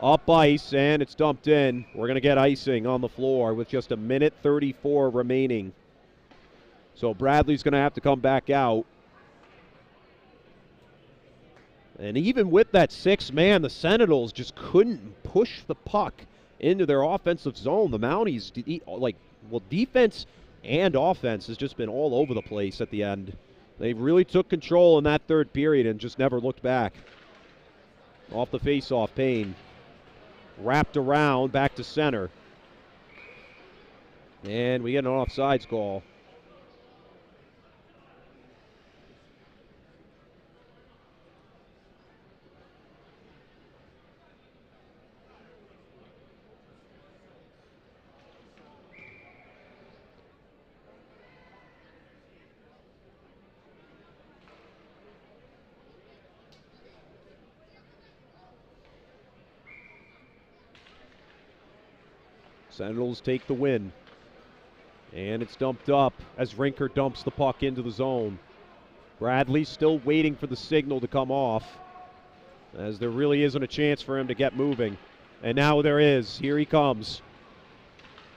Speaker 2: Up ice, and it's dumped in. We're going to get icing on the floor with just 1:34 remaining. So Bradley's going to have to come back out. And even with that 6 man, the Sentinels just couldn't push the puck into their offensive zone. The Mounties, defense and offense has just been all over the place at the end. They really took control in that third period and just never looked back. Off the faceoff, Payne. Wrapped around, back to center. And we get an offsides call. Sentinels take the win. And it's dumped up as Rinker dumps the puck into the zone. Bradley still waiting for the signal to come off, as there really isn't a chance for him to get moving. And now there is. Here he comes.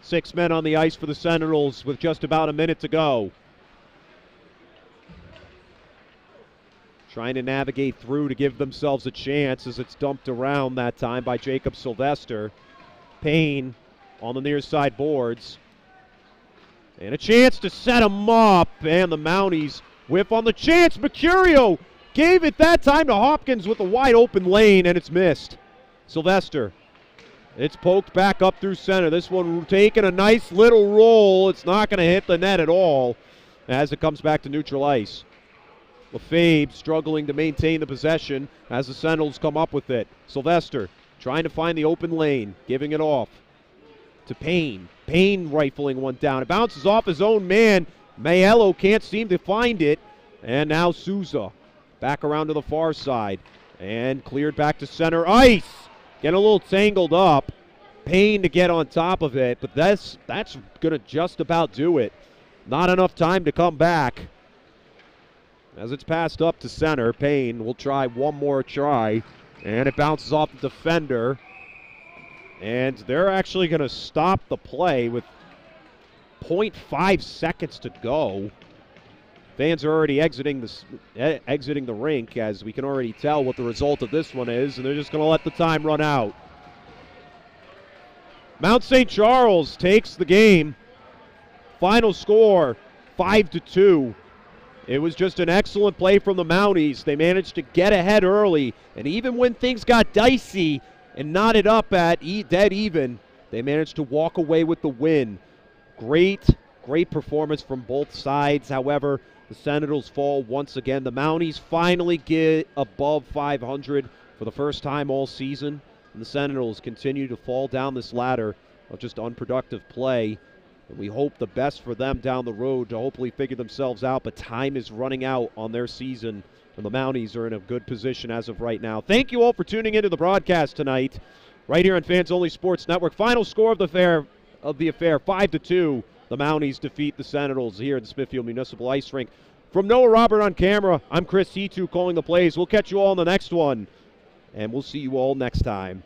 Speaker 2: 6 men on the ice for the Sentinels with just about a minute to go. Trying to navigate through to give themselves a chance as it's dumped around that time by Jacob Sylvester. Payne on the near side boards. And a chance to set him up, and the Mounties whiff on the chance. Mercurio gave it that time to Hopkins with a wide open lane, and it's missed. Sylvester, it's poked back up through center. This one taking a nice little roll. It's not going to hit the net at all as it comes back to neutral ice. Lefebvre struggling to maintain the possession as the Sentinels come up with it. Sylvester trying to find the open lane, giving it off to Payne. Payne rifling one down. It bounces off his own man. Maiello can't seem to find it. And now Souza back around to the far side. And cleared back to center ice. Getting a little tangled up. Payne to get on top of it. But that's going to just about do it. Not enough time to come back. As it's passed up to center, Payne will try one more try. And it bounces off the defender. And they're actually going to stop the play with 0.5 seconds to go. Fans are already exiting the rink, as we can already tell what the result of this one is, and they're just going to let the time run out. Mount St. Charles takes the game. Final score, 5-2. It was just an excellent play from the Mounties. They managed to get ahead early, and even when things got dicey and knotted up at dead even, they managed to walk away with the win. Great Great performance from both sides. However, the Sentinels fall once again. The Mounties finally get above 500 for the first time all season, and the Sentinels continue to fall down this ladder of just unproductive play. And we hope the best for them down the road to hopefully figure themselves out, but time is running out on their season, and the Mounties are in a good position as of right now. Thank you all for tuning into the broadcast tonight, right here on Fans Only Sports Network. Final score of the affair, 5-2. The Mounties defeat the Sentinels here at the Smithfield Municipal Ice Rink. From Noah Robert on camera, I'm Chris T2 calling the plays. We'll catch you all in the next one, and we'll see you all next time.